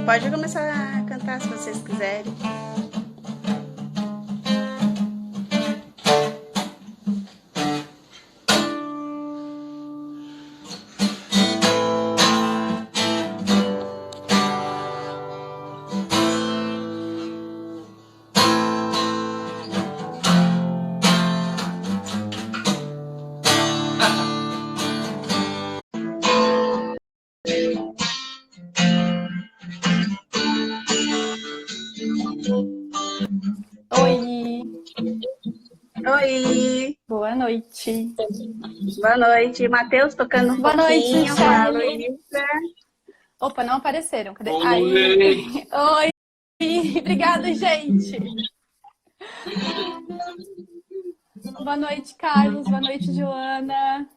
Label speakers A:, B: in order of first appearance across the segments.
A: Pode começar a cantar se vocês quiserem.
B: Oi,
A: Oi,
B: boa noite.
A: boa noite. Matheus tocando um
B: Boa noite,
A: pouquinho, a
B: Michele.
A: Luísa.
B: Opa, não apareceram. Cadê? Aí. Oi, obrigada, gente. Boa noite, Carlos. Boa noite, Joana,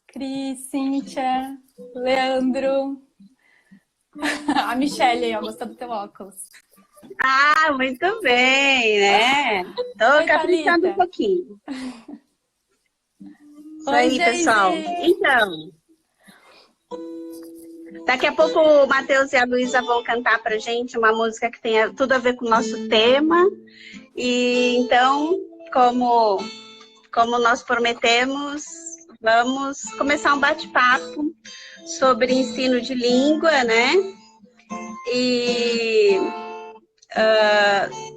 B: Cris, Cíntia, Leandro. A Michele aí, ó, gostou do teu óculos.
A: Ah, muito bem, né? Tô
B: Oi,
A: caprichando um
B: Thalita.
A: pouquinho. Isso
B: Oi,
A: aí, pessoal.
B: Geise.
A: Então, daqui a pouco o Matheus e a Luísa vão cantar pra gente uma música que tenha tudo a ver com o nosso tema. E então, como nós prometemos, vamos começar um bate-papo sobre ensino de língua, né? E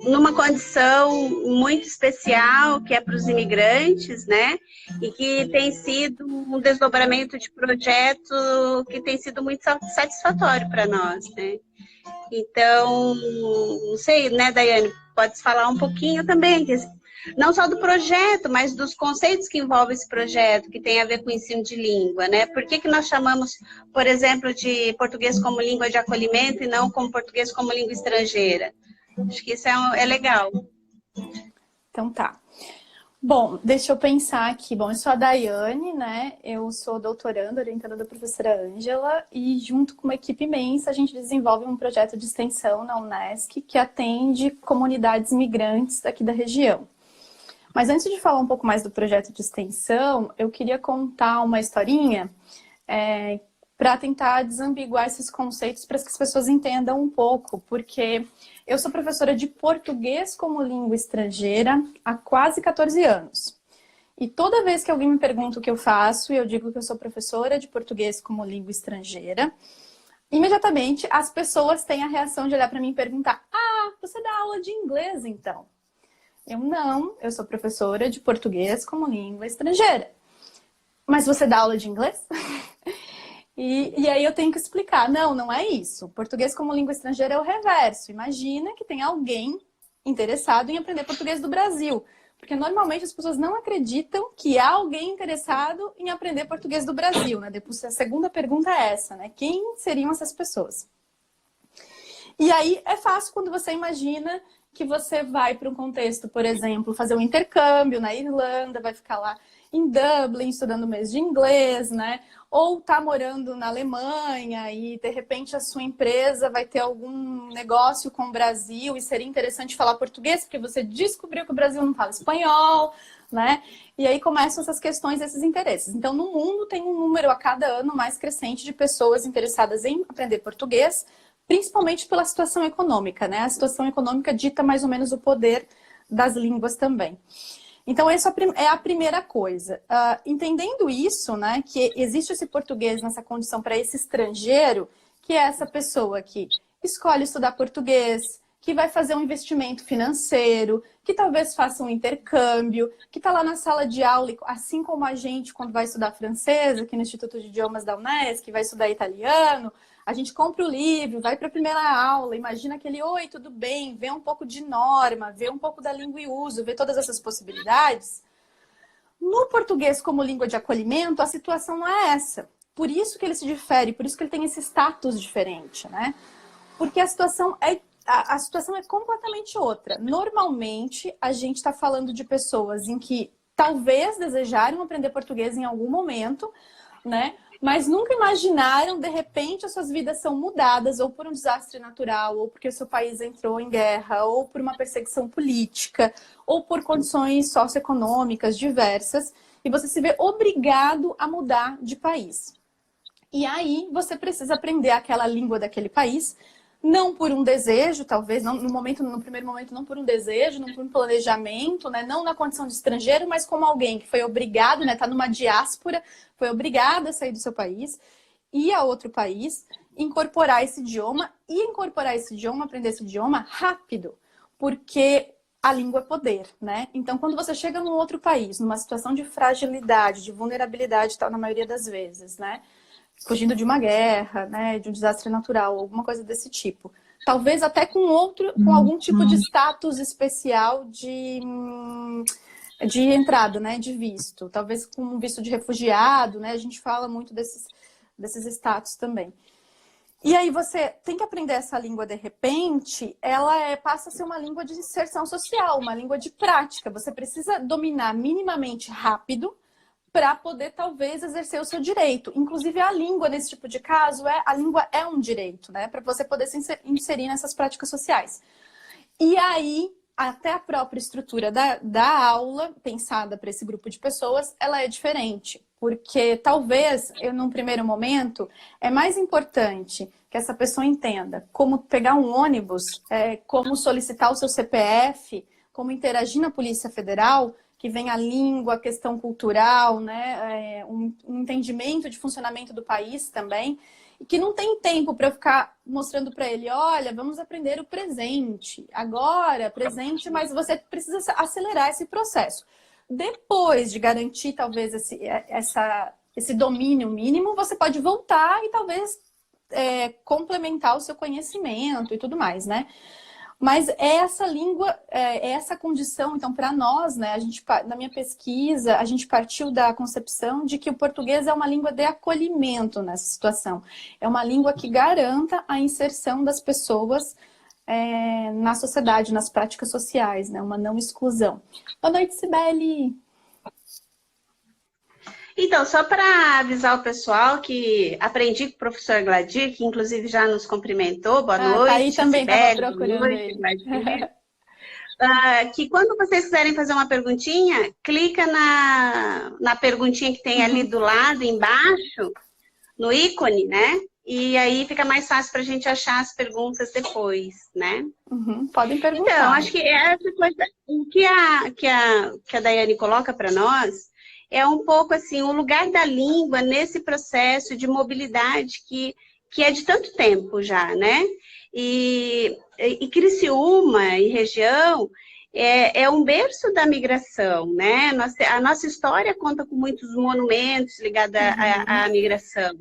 A: numa condição muito especial, que é para os imigrantes, né? E que tem sido um desdobramento de projeto que tem sido muito satisfatório para nós, né? Então, não sei, né, Daiane, pode falar um pouquinho também, não só do projeto, mas dos conceitos que envolvem esse projeto, que tem a ver com o ensino de língua, né? Por que nós chamamos, por exemplo, de português como língua de acolhimento e não como português como língua estrangeira? Acho que isso é legal.
B: Então tá. Bom, deixa eu pensar aqui. Bom, eu sou a Daiane, né? Eu sou doutoranda, orientada da professora Ângela, e junto com uma equipe imensa, a gente desenvolve um projeto de extensão na Unesc que atende comunidades migrantes daqui da região. Mas antes de falar um pouco mais do projeto de extensão, eu queria contar uma historinha para tentar desambiguar esses conceitos para que as pessoas entendam um pouco, porque eu sou professora de português como língua estrangeira há quase 14 anos. E toda vez que alguém me pergunta o que eu faço, e eu digo que eu sou professora de português como língua estrangeira, imediatamente as pessoas têm a reação de olhar para mim e perguntar: ah, você dá aula de inglês então? Eu sou professora de português como língua estrangeira. Mas você dá aula de inglês? E aí eu tenho que explicar, não é isso. Português como língua estrangeira é o reverso. Imagina que tem alguém interessado em aprender português do Brasil. Porque normalmente as pessoas não acreditam que há alguém interessado em aprender português do Brasil, né? Depois, a segunda pergunta é essa, né? Quem seriam essas pessoas? E aí é fácil quando você imagina que você vai para um contexto, por exemplo, fazer um intercâmbio na Irlanda, vai ficar lá em Dublin estudando um mês de inglês, né? Ou tá morando na Alemanha e de repente a sua empresa vai ter algum negócio com o Brasil e seria interessante falar português, porque você descobriu que o Brasil não fala espanhol, né? E aí começam essas questões, esses interesses. Então, no mundo tem um número a cada ano mais crescente de pessoas interessadas em aprender português, principalmente pela situação econômica, né? A situação econômica dita mais ou menos o poder das línguas também. Então, essa é a primeira coisa. Entendendo isso, né, que existe esse português nessa condição para esse estrangeiro, que é essa pessoa que escolhe estudar português, que vai fazer um investimento financeiro, que talvez faça um intercâmbio, que está lá na sala de aula, assim como a gente, quando vai estudar francês, aqui no Instituto de Idiomas da Unesc, vai estudar italiano, a gente compra o livro, vai para a primeira aula, imagina aquele oi, tudo bem, vê um pouco de norma, vê um pouco da língua e uso, vê todas essas possibilidades. No português como língua de acolhimento, a situação não é essa. Por isso que ele se difere, por isso que ele tem esse status diferente, né? Porque a situação é completamente outra. Normalmente, a gente está falando de pessoas em que talvez desejaram aprender português em algum momento, né? Mas nunca imaginaram, de repente, as suas vidas são mudadas ou por um desastre natural, ou porque o seu país entrou em guerra, ou por uma perseguição política, ou por condições socioeconômicas diversas, e você se vê obrigado a mudar de país. E aí você precisa aprender aquela língua daquele país não por um desejo, talvez, não, no primeiro momento, não por um desejo, não por um planejamento, né? Não na condição de estrangeiro, mas como alguém que foi obrigado, né? Tá numa diáspora, foi obrigado a sair do seu país, ir a outro país, incorporar esse idioma aprender esse idioma rápido, porque a língua é poder, né? Então, quando você chega num outro país, numa situação de fragilidade, de vulnerabilidade, tal, na maioria das vezes, né? Fugindo de uma guerra, né, de um desastre natural, alguma coisa desse tipo. Talvez até com algum tipo de status especial de entrada, né, de visto. Talvez com um visto de refugiado, né, a gente fala muito desses status também. E aí você tem que aprender essa língua de repente, ela passa a ser uma língua de inserção social, uma língua de prática. Você precisa dominar minimamente rápido, para poder, talvez, exercer o seu direito. Inclusive, a língua, nesse tipo de caso, a língua é um direito, né? Para você poder se inserir nessas práticas sociais. E aí, até a própria estrutura da aula, pensada para esse grupo de pessoas, ela é diferente. Porque, talvez, num primeiro momento, é mais importante que essa pessoa entenda como pegar um ônibus, como solicitar o seu CPF, como interagir na Polícia Federal, que vem a língua, a questão cultural, né? Um entendimento de funcionamento do país também, e que não tem tempo para eu ficar mostrando para ele, olha, vamos aprender o presente, agora, presente, mas você precisa acelerar esse processo. Depois de garantir, talvez, esse domínio mínimo, você pode voltar e talvez complementar o seu conhecimento e tudo mais, né? Mas essa língua, essa condição, então, para nós, né, na minha pesquisa, a gente partiu da concepção de que o português é uma língua de acolhimento nessa situação. É uma língua que garanta a inserção das pessoas na sociedade, nas práticas sociais, né, uma não exclusão. Boa noite, Cibele!
A: Então, só para avisar o pessoal que aprendi com o professor Gladir, que inclusive já nos cumprimentou, boa noite.
B: Tá aí também, estava procurando
A: boa noite, Gladir. Que quando vocês quiserem fazer uma perguntinha, clica na perguntinha que tem ali do lado, embaixo, no ícone, né? E aí fica mais fácil para a gente achar as perguntas depois, né?
B: Podem perguntar.
A: Então, acho que essa coisa que a Daiane coloca para nós é um pouco assim, o lugar da língua nesse processo de mobilidade que é de tanto tempo já, né? E Criciúma e região é um berço da migração, né? A nossa história conta com muitos monumentos ligados à migração.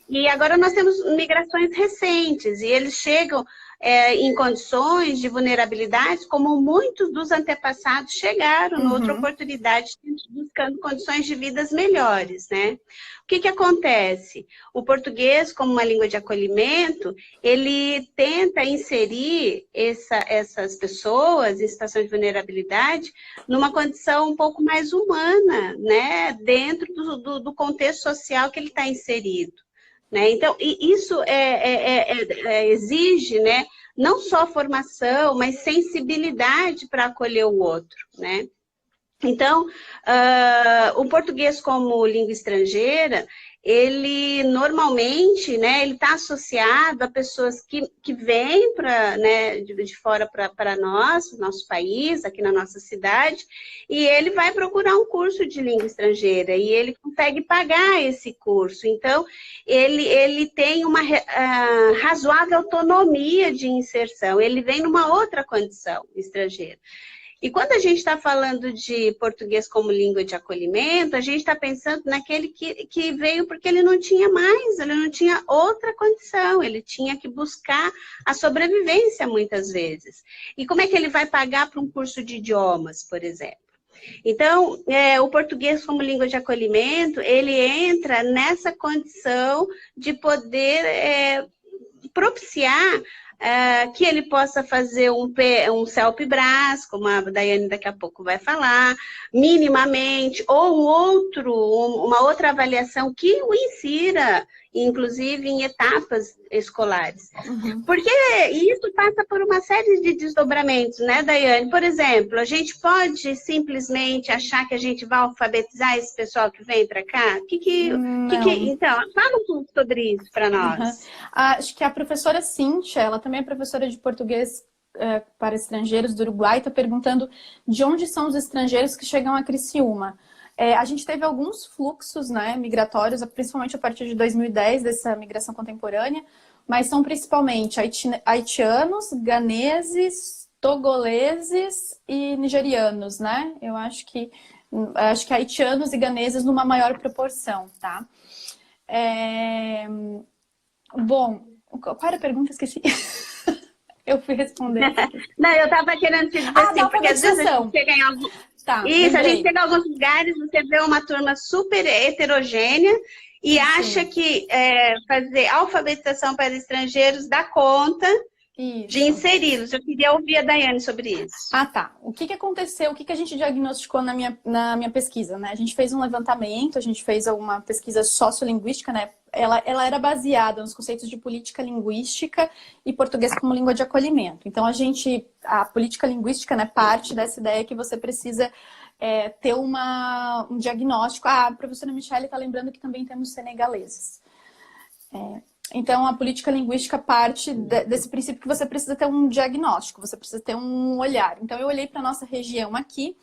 A: E agora nós temos migrações recentes, e eles chegam em condições de vulnerabilidade, como muitos dos antepassados chegaram, noutra oportunidade, buscando condições de vidas melhores, né? O que acontece? O português, como uma língua de acolhimento, ele tenta inserir essas pessoas em situação de vulnerabilidade numa condição um pouco mais humana, né? Dentro do contexto social que ele está inserido. Né? Então, isso exige, né, não só formação, mas sensibilidade para acolher o outro, né? Então, o português como língua estrangeira, ele normalmente, né, ele está associado a pessoas que vêm né, de fora para nosso país, aqui na nossa cidade, e ele vai procurar um curso de língua estrangeira, e ele consegue pagar esse curso. Então, ele tem uma razoável autonomia de inserção, ele vem numa outra condição estrangeira. E quando a gente está falando de português como língua de acolhimento, a gente está pensando naquele que veio porque ele não tinha mais, ele não tinha outra condição, ele tinha que buscar a sobrevivência muitas vezes. E como é que ele vai pagar para um curso de idiomas, por exemplo? Então, o português como língua de acolhimento, ele entra nessa condição de poder propiciar que ele possa fazer um CELP-BRAS, como a Daiane daqui a pouco vai falar, minimamente, ou uma outra avaliação que o insira inclusive em etapas escolares. Porque isso passa por uma série de desdobramentos, né, Daiane? Por exemplo, a gente pode simplesmente achar que a gente vai alfabetizar esse pessoal que vem para cá? Então, fala um pouco sobre isso para nós.
B: Acho que a professora Cíntia, ela também é professora de português para estrangeiros do Uruguai, está perguntando de onde são os estrangeiros que chegam a Criciúma. A gente teve alguns fluxos, né, migratórios, principalmente a partir de 2010, dessa migração contemporânea, mas são principalmente haitianos, ganeses, togoleses e nigerianos, né? Eu acho que haitianos e ganeses numa maior proporção, tá? Bom, qual era a pergunta? Esqueci. Eu fui responder.
A: Não, eu estava querendo te dizer assim, porque às vezes a gente chega em algum... Isso, a gente chega em alguns lugares, você vê uma turma super heterogênea e acha que fazer alfabetização para estrangeiros dá conta de inseri-los. Eu queria ouvir a Daiane sobre isso.
B: Tá. O que aconteceu, o que a gente diagnosticou na minha pesquisa, né? A gente fez um levantamento, a gente fez uma pesquisa sociolinguística, né? Ela era baseada nos conceitos de política linguística e português como língua de acolhimento. Então, a política linguística, né, parte dessa ideia que você precisa ter um diagnóstico. A professora Michele está lembrando que também temos senegaleses. Então, a política linguística parte desse princípio que você precisa ter um diagnóstico, você precisa ter um olhar. Então, eu olhei para a nossa região aqui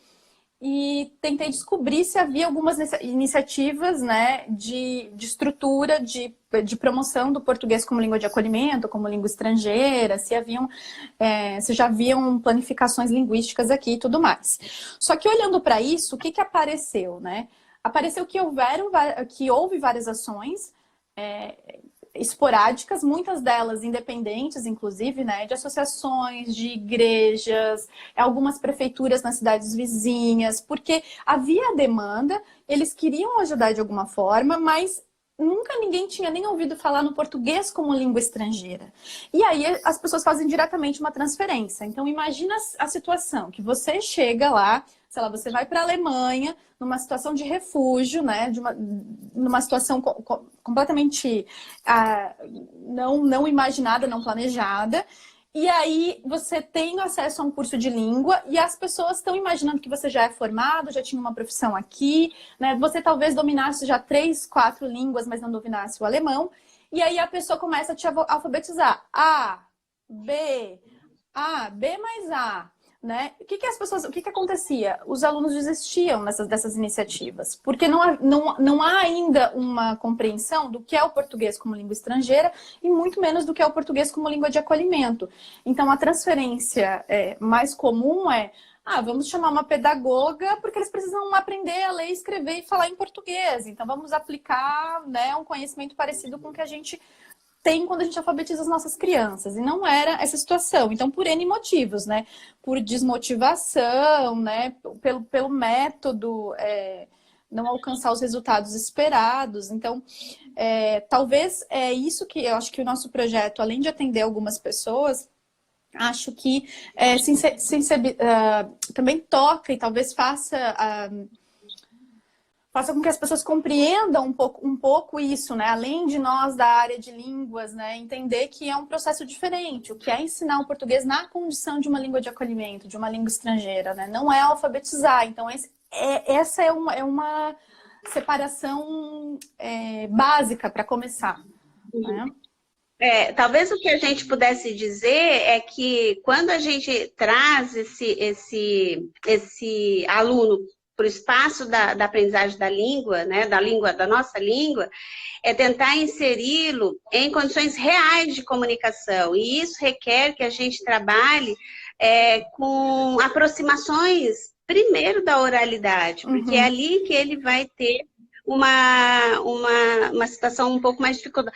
B: e tentei descobrir se havia algumas iniciativas, né, de estrutura, de promoção do português como língua de acolhimento, como língua estrangeira, se já haviam planificações linguísticas aqui e tudo mais. Só que olhando para isso, o que apareceu, né? Apareceu que houve várias ações esporádicas, muitas delas independentes, inclusive, né, de associações, de igrejas, algumas prefeituras nas cidades vizinhas, porque havia demanda, eles queriam ajudar de alguma forma, mas nunca ninguém tinha nem ouvido falar no português como língua estrangeira. E aí as pessoas fazem diretamente uma transferência. Então imagina a situação, que você chega lá, sei lá, você vai para a Alemanha, numa situação de refúgio, né, numa situação completamente não imaginada, não planejada, e aí você tem acesso a um curso de língua e as pessoas estão imaginando que você já é formado, já tinha uma profissão aqui, né, você talvez dominasse já 3, 4 línguas, mas não dominasse o alemão, e aí a pessoa começa a te alfabetizar. B mais A. Né? O que acontecia? Os alunos desistiam dessas iniciativas, porque não há ainda uma compreensão do que é o português como língua estrangeira e muito menos do que é o português como língua de acolhimento. Então, a transferência mais comum vamos chamar uma pedagoga porque eles precisam aprender a ler, escrever e falar em português. Então, vamos aplicar, né, um conhecimento parecido com o que a gente tem quando a gente alfabetiza as nossas crianças. E não era essa situação. Então, por N motivos, né? Por desmotivação, né? Pelo método, não alcançar os resultados esperados. Então, talvez é isso que eu acho que o nosso projeto, além de atender algumas pessoas, acho que também toca e talvez faça com que as pessoas compreendam um pouco isso, né? Além de nós da área de línguas, né? Entender que é um processo diferente. O que é ensinar o português na condição de uma língua de acolhimento, de uma língua estrangeira, né? Não é alfabetizar. Então, essa é uma separação básica para começar, né?
A: Talvez o que a gente pudesse dizer é que quando a gente traz esse aluno para o espaço da aprendizagem da língua, né, da nossa língua, é tentar inseri-lo em condições reais de comunicação. E isso requer que a gente trabalhe com aproximações, primeiro, da oralidade, porque é ali que ele vai ter uma situação um pouco mais dificultosa.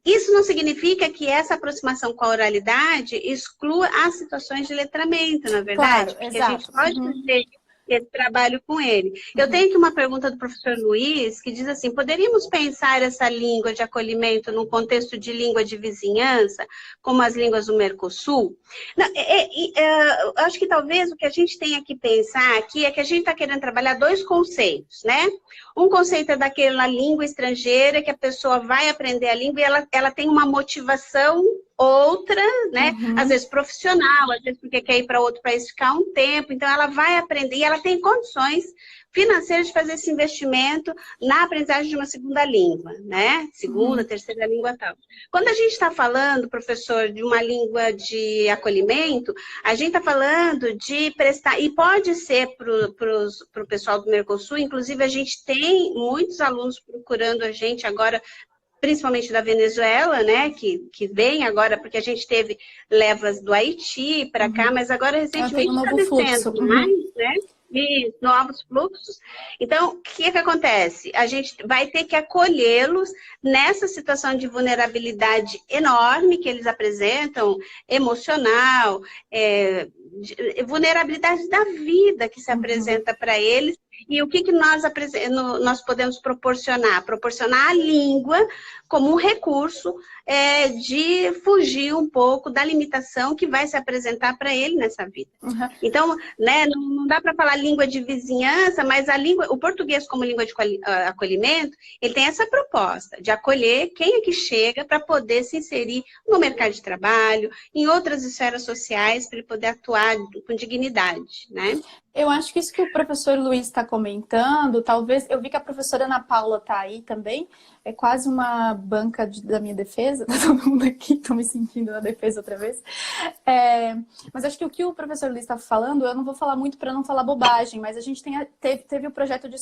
A: Isso não significa que essa aproximação com a oralidade exclua as situações de letramento, na verdade.
B: Claro,
A: porque
B: exato.
A: a gente pode fazer esse trabalho com ele. Eu tenho aqui uma pergunta do professor Luiz, que diz assim, poderíamos pensar essa língua de acolhimento num contexto de língua de vizinhança, como as línguas do Mercosul? Não, eu acho que talvez o que a gente tenha que pensar aqui é que a gente está querendo trabalhar dois conceitos, né? Um conceito é daquela língua estrangeira, que a pessoa vai aprender a língua e ela tem uma motivação outra, né? Às vezes profissional, às vezes porque quer ir para outro país ficar um tempo, então ela vai aprender e ela tem condições financeiras de fazer esse investimento na aprendizagem de uma segunda língua, né? Segunda, terceira língua e tal. Quando a gente está falando, professor, de uma língua de acolhimento, a gente está falando de prestar, e pode ser para o pessoal do Mercosul, inclusive a gente tem muitos alunos procurando a gente agora, principalmente da Venezuela, né, que vem agora, porque a gente teve levas do Haiti para cá, mas agora recentemente está descendo mais, né? E novos fluxos. Então, o que acontece? A gente vai ter que acolhê-los nessa situação de vulnerabilidade enorme que eles apresentam, emocional, vulnerabilidade da vida que se apresenta para eles. E o que nós podemos proporcionar? Proporcionar a língua como um recurso de fugir um pouco da limitação que vai se apresentar para ele nessa vida. Então, né, não dá para falar língua de vizinhança, mas o português como língua de acolhimento, ele tem essa proposta de acolher quem é que chega para poder se inserir no mercado de trabalho, em outras esferas sociais, para ele poder atuar com dignidade, né?
B: Eu acho que isso que o professor Luiz está comentando, talvez, eu vi que a professora Ana Paula está aí também, é quase uma banca da minha defesa, tá todo mundo aqui, estou me sentindo na defesa outra vez. Mas acho que o que o professor Luiz está falando, eu não vou falar muito para não falar bobagem, mas a gente teve o projeto de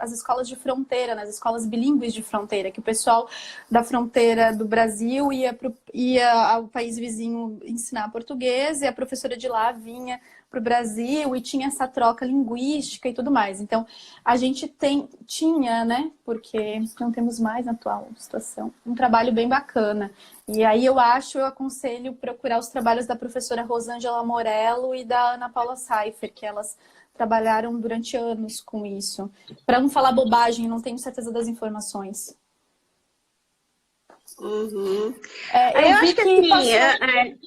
B: as escolas de fronteira, né, as escolas bilíngues de fronteira, que o pessoal da fronteira do Brasil ia ao país vizinho ensinar português e a professora de lá vinha para o Brasil e tinha essa troca linguística e tudo mais. Então, a gente tinha, né, porque não temos mais na atual situação, um trabalho bem bacana. E aí eu aconselho procurar os trabalhos da professora Rosângela Morello e da Ana Paula Seifer, que elas trabalharam durante anos com isso. Para não falar bobagem, não tenho certeza das informações.
A: Eu
B: vi
A: acho que assim...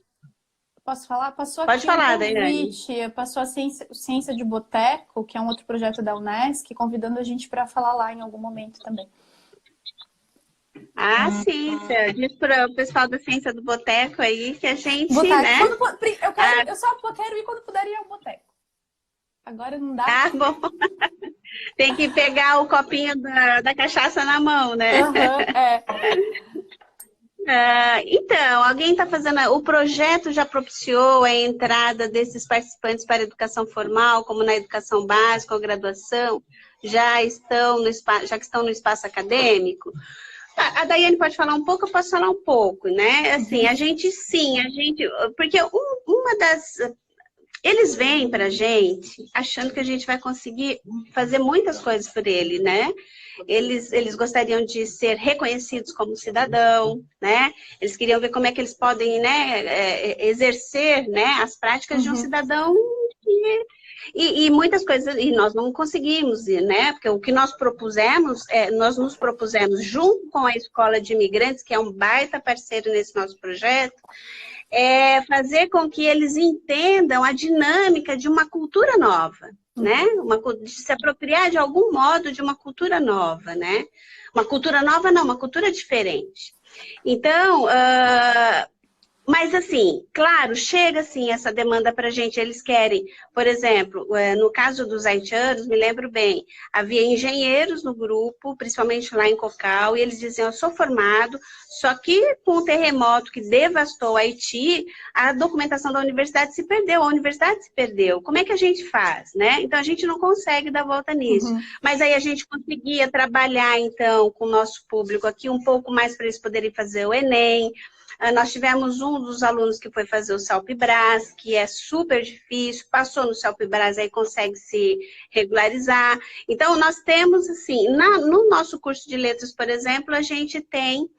B: Posso falar? Passou
A: Pode
B: aqui
A: falar,
B: um convite, passou a Ciência de Boteco, que é um outro projeto da Unesc, convidando a gente para falar lá em algum momento também.
A: Ah, sim, diz para o pessoal da Ciência do Boteco aí que a gente,
B: Boteco.
A: né?
B: Eu só quero ir quando puder ir ao boteco. Agora não dá.
A: Ah, bom. Tem que pegar o copinho da cachaça na mão, né? Então, alguém está fazendo... O projeto já propiciou a entrada desses participantes para a educação formal, como na educação básica ou graduação, já que estão no espaço acadêmico? A Daiane pode falar um pouco, eu posso falar um pouco, né? Assim, porque uma das... Eles vêm para a gente achando que a gente vai conseguir fazer muitas coisas por ele, né? Eles gostariam de ser reconhecidos como cidadão, né? Eles queriam ver como é que eles podem, né, exercer, né, as práticas de um cidadão e muitas coisas, e nós não conseguimos, né? Porque o que nós nos propusemos junto com a Escola de Imigrantes, que é um baita parceiro nesse nosso projeto, fazer com que eles entendam a dinâmica de uma cultura nova, né? De se apropriar de algum modo de uma cultura nova, né? Uma cultura nova não, uma cultura diferente. Então, mas assim, claro, chega assim essa demanda para a gente, eles querem, por exemplo, no caso dos haitianos, me lembro bem, havia engenheiros no grupo, principalmente lá em Cocal, e eles diziam, eu sou formado, só que com o terremoto que devastou o Haiti, a documentação da universidade se perdeu, a universidade se perdeu, como é que a gente faz, né? Então a gente não consegue dar volta nisso, mas aí a gente conseguia trabalhar então com o nosso público aqui um pouco mais para eles poderem fazer o Enem. Nós tivemos um dos alunos que foi fazer o CELPE-BRAS, que é super difícil, passou no CELPE-BRAS, aí consegue se regularizar. Então, nós temos, assim, no nosso curso de letras, por exemplo, a gente tem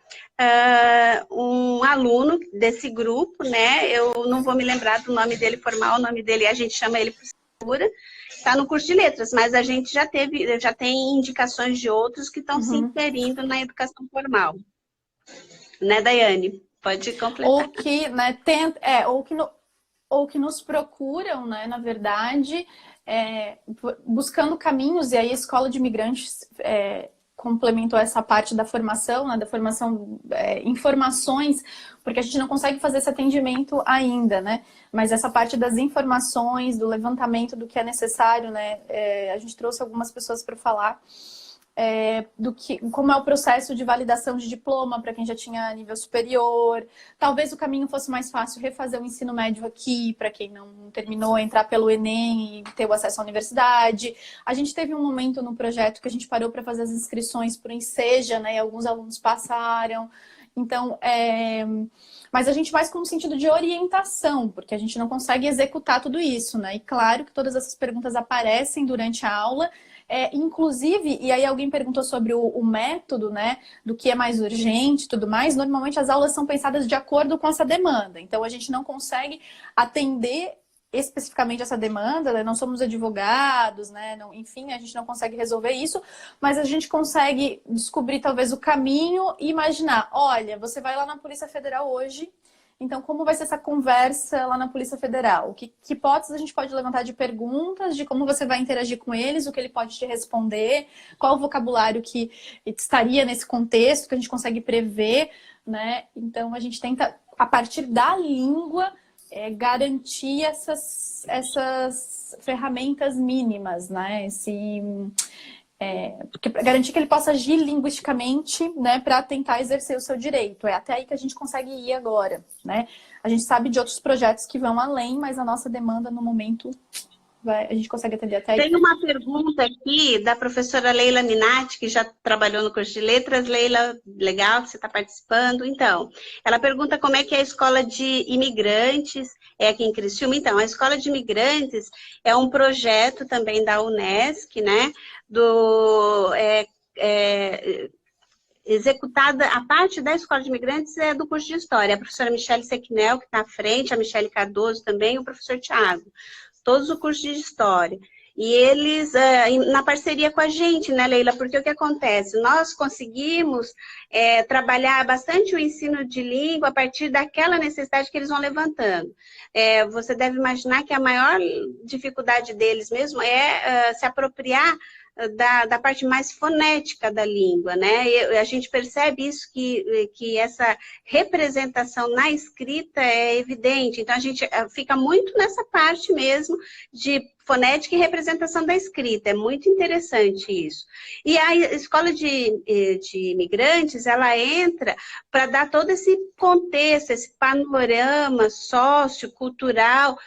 A: um aluno desse grupo, né? Eu não vou me lembrar do nome dele formal, o nome dele, a gente chama ele está no curso de letras, mas a gente já tem indicações de outros que estão se inserindo na educação formal. Né, Daiane? Pode completar.
B: Ou que, né, ou que nos procuram, né, na verdade, buscando caminhos, e aí a Escola de Imigrantes complementou essa parte da formação, né, informações, porque a gente não consegue fazer esse atendimento ainda, né? Mas essa parte das informações, do levantamento do que é necessário, né? A gente trouxe algumas pessoas para falar como é o processo de validação de diploma para quem já tinha nível superior. Talvez o caminho fosse mais fácil refazer o ensino médio aqui, para quem não terminou, entrar pelo Enem e ter o acesso à universidade. A gente teve um momento no projeto que a gente parou para fazer as inscrições para o Enseja, né? E alguns alunos passaram. Então, mas a gente faz com um sentido de orientação, porque a gente não consegue executar tudo isso, né? E claro que todas essas perguntas aparecem durante a aula, inclusive, e aí alguém perguntou sobre o método, né, do que é mais urgente e tudo mais. Normalmente as aulas são pensadas de acordo com essa demanda, então a gente não consegue atender especificamente essa demanda, né? Não somos advogados, né? Não, enfim, a gente não consegue resolver isso, mas a gente consegue descobrir talvez o caminho e imaginar, olha, você vai lá na Polícia Federal hoje, então como vai ser essa conversa lá na Polícia Federal? Que hipóteses a gente pode levantar de perguntas, de como você vai interagir com eles, o que ele pode te responder, qual o vocabulário que estaria nesse contexto, que a gente consegue prever, né? Então a gente tenta, a partir da língua, garantir essas ferramentas mínimas, né? Porque para garantir que ele possa agir linguisticamente, né, para tentar exercer o seu direito. É até aí que a gente consegue ir agora, né? A gente sabe de outros projetos que vão além, mas a nossa demanda no momento a gente consegue atender até aí.
A: Tem uma pergunta aqui da professora Leila Minatti, que já trabalhou no curso de letras. Leila, legal que você está participando. Então, ela pergunta como é que é a escola de imigrantes aqui em Criciúma. Então, a escola de imigrantes é um projeto também da UNESCO, né? Executada, a parte da Escola de Imigrantes é do curso de História. A professora Michele Sequinel, que está à frente, a Michele Cardoso também, e o professor Tiago. Todos o curso de História. E eles, na parceria com a gente, né, Leila? Porque o que acontece? Nós conseguimos trabalhar bastante o ensino de língua a partir daquela necessidade que eles vão levantando. Você deve imaginar que a maior dificuldade deles mesmo é se apropriar da parte mais fonética da língua, né? E a gente percebe isso, que essa representação na escrita é evidente. Então, a gente fica muito nessa parte mesmo de fonética e representação da escrita. É muito interessante isso. E a escola de imigrantes, ela entra para dar todo esse contexto, esse panorama sociocultural,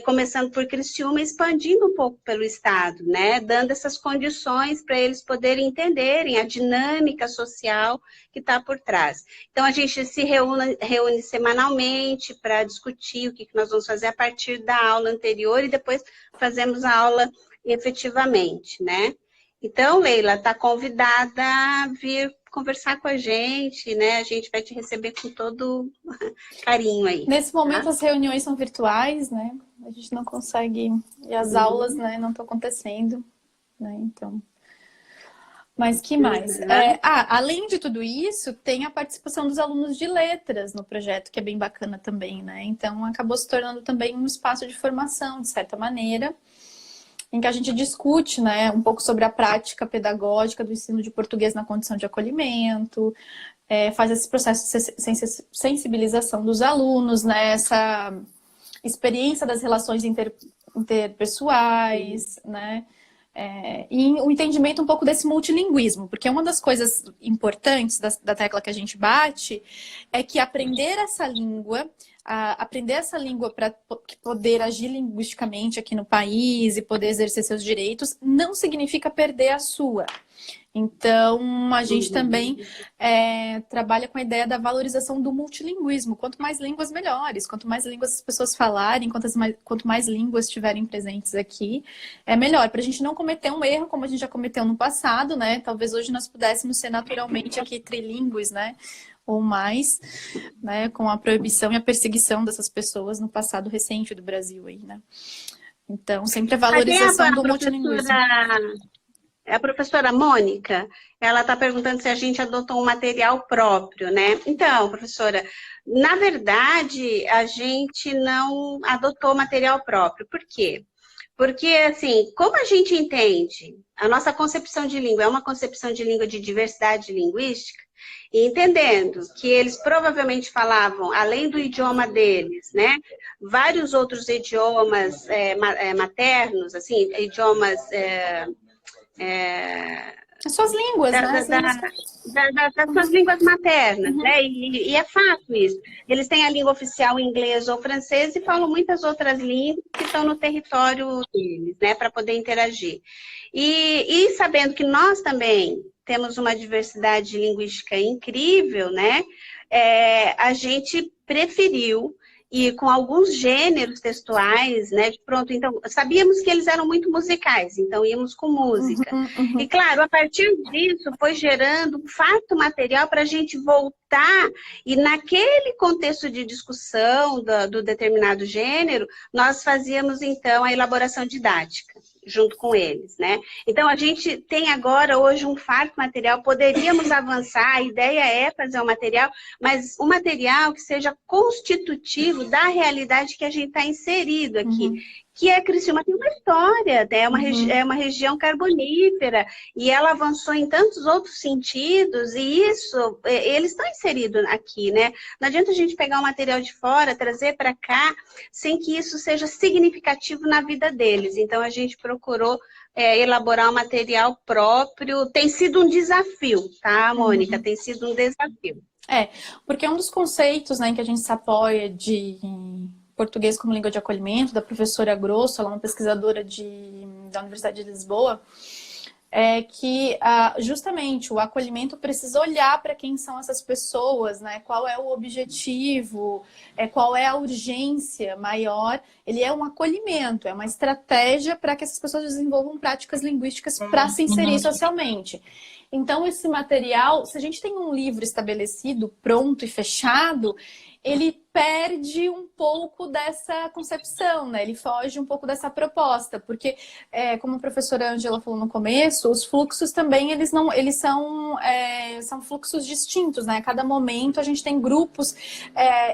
A: começando por Criciúma, expandindo um pouco pelo estado, né? Dando essas condições para eles poderem entenderem a dinâmica social que está por trás. Então, a gente se reúne semanalmente para discutir o que nós vamos fazer a partir da aula anterior e depois fazemos a aula efetivamente, né? Então, Leila, está convidada a vir conversar com a gente, né? A gente vai te receber com todo carinho aí.
B: Nesse momento, as reuniões são virtuais, né? A gente não consegue... E as aulas, né, não estão acontecendo, né? Então... Mas que mais? Além de tudo isso, tem a participação dos alunos de letras no projeto, que é bem bacana também, né? Então, acabou se tornando também um espaço de formação, de certa maneira, em que a gente discute, né, um pouco sobre a prática pedagógica do ensino de português na condição de acolhimento, faz esse processo de sensibilização dos alunos, né, essa experiência das relações interpessoais, né? E o entendimento um pouco desse multilinguismo, porque uma das coisas importantes da tecla que a gente bate é que aprender essa língua para poder agir linguisticamente aqui no país e poder exercer seus direitos, não significa perder a sua. Então, a gente também trabalha com a ideia da valorização do multilinguismo. Quanto mais línguas, melhores. Quanto mais línguas as pessoas falarem, quanto mais línguas estiverem presentes aqui, é melhor. Para a gente não cometer um erro, como a gente já cometeu no passado, né? Talvez hoje nós pudéssemos ser naturalmente aqui trilíngues, né? Ou mais, né? Com a proibição e a perseguição dessas pessoas no passado recente do Brasil aí, né? Então, sempre a
A: Até
B: valorização do multilinguismo.
A: A professora Mônica, ela está perguntando se a gente adotou um material próprio, né? Então, professora, na verdade, a gente não adotou material próprio. Por quê? Porque, assim, como a gente entende, a nossa concepção de língua é uma concepção de língua de diversidade linguística, e entendendo que eles provavelmente falavam, além do idioma deles, né, vários outros idiomas maternos, assim, idiomas
B: As suas línguas, né?
A: das suas línguas maternas, né? E é fato isso. Eles têm a língua oficial inglês ou francês e falam muitas outras línguas que estão no território deles, né? Para poder interagir. E sabendo que nós também temos uma diversidade linguística incrível, né? A gente preferiu e com alguns gêneros textuais, né? Pronto, então, sabíamos que eles eram muito musicais, então íamos com música. E, claro, a partir disso, foi gerando um fato material para a gente voltar e, naquele contexto de discussão do determinado gênero, nós fazíamos, então, a elaboração didática junto com eles, né? Então, a gente tem agora, hoje, um farto material, poderíamos avançar, a ideia é fazer um material, mas um material que seja constitutivo da realidade que a gente está inserido aqui, que a Criciúma tem uma história, né? É uma região carbonífera, e ela avançou em tantos outros sentidos, e isso, eles estão inseridos aqui, né? Não adianta a gente pegar o material de fora, trazer para cá, sem que isso seja significativo na vida deles. Então, a gente procurou elaborar um material próprio. Tem sido um desafio, tá, Mônica? Tem sido um desafio.
B: Porque um dos conceitos, né, em que a gente se apoia de português como língua de acolhimento, da professora Grosso, ela é uma pesquisadora da Universidade de Lisboa, é que justamente o acolhimento precisa olhar para quem são essas pessoas, né? Qual é o objetivo, qual é a urgência maior. Ele é um acolhimento, é uma estratégia para que essas pessoas desenvolvam práticas linguísticas para se inserir socialmente. Então, esse material, se a gente tem um livro estabelecido, pronto e fechado, ele perde um pouco dessa concepção, né? Ele foge um pouco dessa proposta, porque, como a professora Ângela falou no começo, os fluxos também, eles são fluxos distintos, né? A cada momento a gente tem grupos,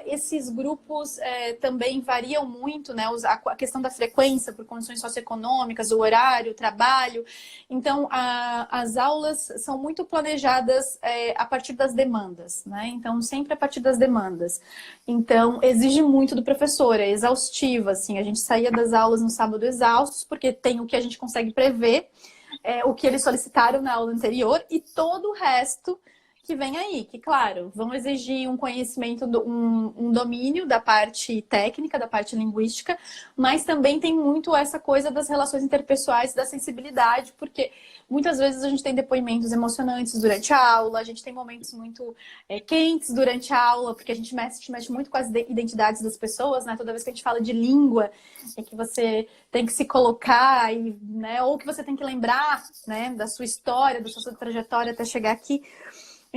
B: esses grupos também variam muito, né? A questão da frequência por condições socioeconômicas, o horário, o trabalho. Então, as aulas são muito planejadas a partir das demandas, né? Então, sempre a partir das demandas. Então, exige muito do professor, é exaustiva, assim. A gente saía das aulas no sábado exaustos, porque tem o que a gente consegue prever, o que eles solicitaram na aula anterior e todo o resto que vem aí, que, claro, vão exigir um conhecimento, um domínio da parte técnica, da parte linguística, mas também tem muito essa coisa das relações interpessoais, da sensibilidade, porque muitas vezes a gente tem depoimentos emocionantes durante a aula, a gente tem momentos muito quentes durante a aula, porque a gente mexe muito com as identidades das pessoas, né? Toda vez que a gente fala de língua, é que você tem que se colocar, né? Ou que você tem que lembrar, né? Da sua história, da sua trajetória até chegar aqui.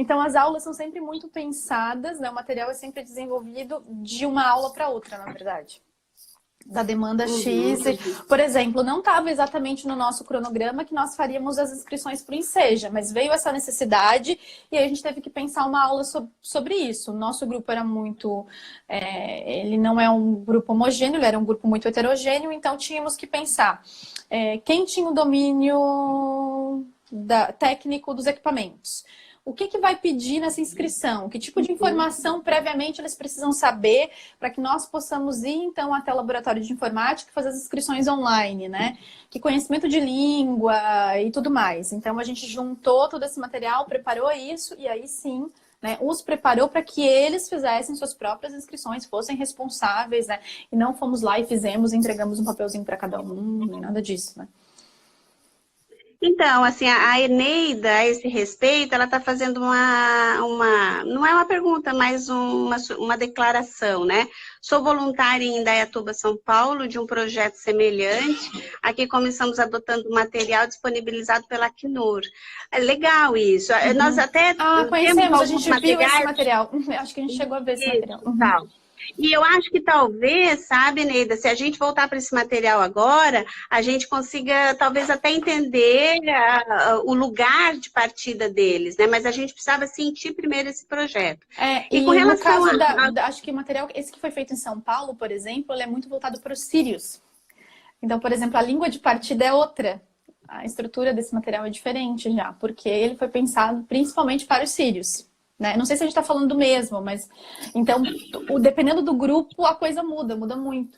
B: Então, as aulas são sempre muito pensadas, né? O material é sempre desenvolvido de uma aula para outra, na verdade. Da demanda X. Por exemplo, não estava exatamente no nosso cronograma que nós faríamos as inscrições para o Enseja, mas veio essa necessidade e aí a gente teve que pensar uma aula sobre isso. O nosso grupo era muito... ele não é um grupo homogêneo, ele era um grupo muito heterogêneo, então tínhamos que pensar quem tinha o domínio técnico dos equipamentos. O que vai pedir nessa inscrição? Que tipo de informação previamente eles precisam saber para que nós possamos ir, então, até o laboratório de informática e fazer as inscrições online, né? Que conhecimento de língua e tudo mais. Então, a gente juntou todo esse material, preparou isso e aí sim, né, os preparou para que eles fizessem suas próprias inscrições, fossem responsáveis, né? E não fomos lá e fizemos, entregamos um papelzinho para cada um, nem nada disso, né?
A: Então, assim, a Eneida, a esse respeito, ela está fazendo não é uma pergunta, mas uma declaração, né? Sou voluntária em Indaiatuba, São Paulo, de um projeto semelhante. Aqui começamos adotando material disponibilizado pela Acnur. É legal isso. Nós até
B: conhecemos, a gente viu esse material. Acho que a gente chegou a ver esse material.
A: E eu acho que talvez, sabe, Neida, se a gente voltar para esse material agora, a gente consiga talvez até entender o lugar de partida deles, né? Mas a gente precisava sentir primeiro esse projeto. E com
B: E no
A: relação
B: caso acho que o material, esse que foi feito em São Paulo, por exemplo, ele é muito voltado para os sírios. Então, por exemplo, a língua de partida é outra. A estrutura desse material é diferente já, porque ele foi pensado principalmente para os sírios. Né? Não sei se a gente está falando do mesmo, mas... Então, dependendo do grupo, a coisa muda muito.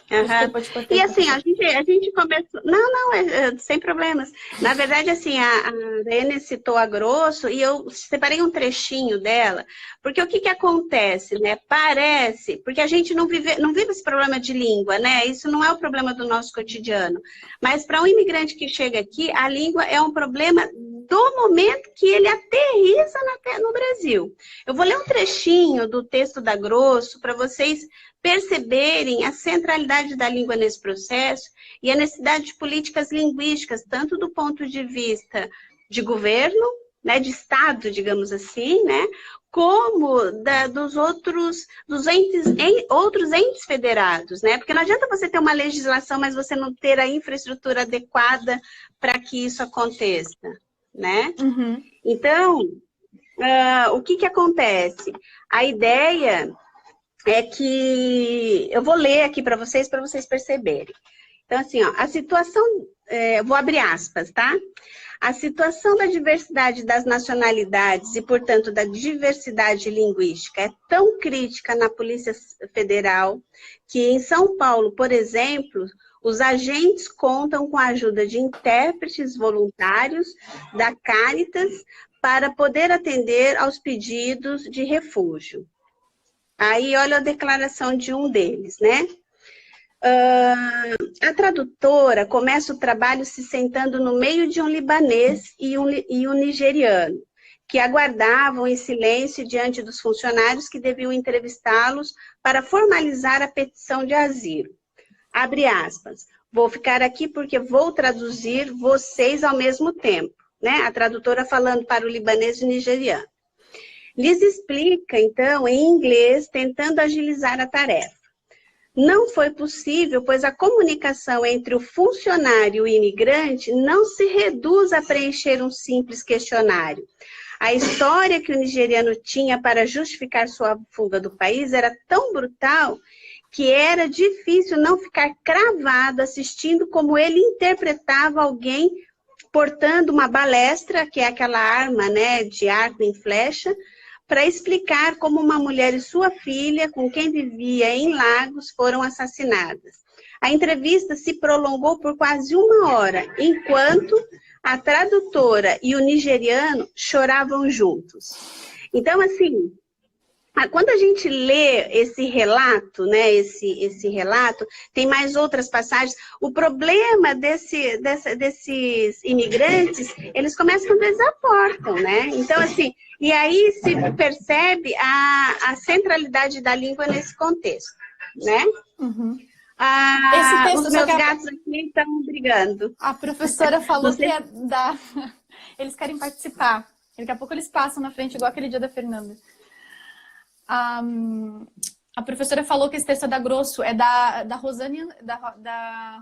A: Desculpa, e assim, a gente começou... Não, sem problemas. Na verdade, assim, a Daiane citou a grosso e eu separei um trechinho dela, porque o que acontece, né? Parece, porque a gente não vive esse problema de língua, né? Isso não é o problema do nosso cotidiano. Mas para um imigrante que chega aqui, a língua é um problema do momento que ele aterriza no Brasil. Eu vou ler um trechinho do texto da Grosso para vocês perceberem a centralidade da língua nesse processo e a necessidade de políticas linguísticas, tanto do ponto de vista de governo, né, de Estado, digamos assim, né, como dos outros entes federados, né? Porque não adianta você ter uma legislação, mas você não ter a infraestrutura adequada para que isso aconteça, né?
B: Uhum.
A: Então, o que acontece? A ideia é que... Eu vou ler aqui para vocês perceberem. Então, assim, ó, a situação... vou abrir aspas, tá? A situação da diversidade das nacionalidades e, portanto, da diversidade linguística é tão crítica na Polícia Federal que, em São Paulo, por exemplo, os agentes contam com a ajuda de intérpretes voluntários da Caritas para poder atender aos pedidos de refúgio. Aí, olha a declaração de um deles, né? A tradutora começa o trabalho se sentando no meio de um libanês e um nigeriano, que aguardavam em silêncio diante dos funcionários que deviam entrevistá-los para formalizar a petição de asilo. Abre aspas. Vou ficar aqui porque vou traduzir vocês ao mesmo tempo, né? A tradutora falando para o libanês e o nigeriano. Lhes explica, então, em inglês, tentando agilizar a tarefa. Não foi possível, pois a comunicação entre o funcionário e o imigrante não se reduz a preencher um simples questionário. A história que o nigeriano tinha para justificar sua fuga do país era tão brutal que era difícil não ficar cravado assistindo como ele interpretava alguém portando uma balestra, que é aquela arma, né, de arco em flecha, para explicar como uma mulher e sua filha, com quem vivia em Lagos, foram assassinadas. A entrevista se prolongou por quase 1 hora, enquanto a tradutora e o nigeriano choravam juntos. Então, assim, quando a gente lê esse relato, né, esse relato, tem mais outras passagens. O problema desses imigrantes, eles começam quando eles aportam, né? Então, assim, e aí se percebe a centralidade da língua nesse contexto, né?
B: Uhum. Esse texto,
A: os meus gatos aqui estão brigando.
B: A professora falou que é eles querem participar. Daqui a pouco eles passam na frente, igual aquele dia da Fernanda. A professora falou que esse texto é da Grosso, é da Rosane, da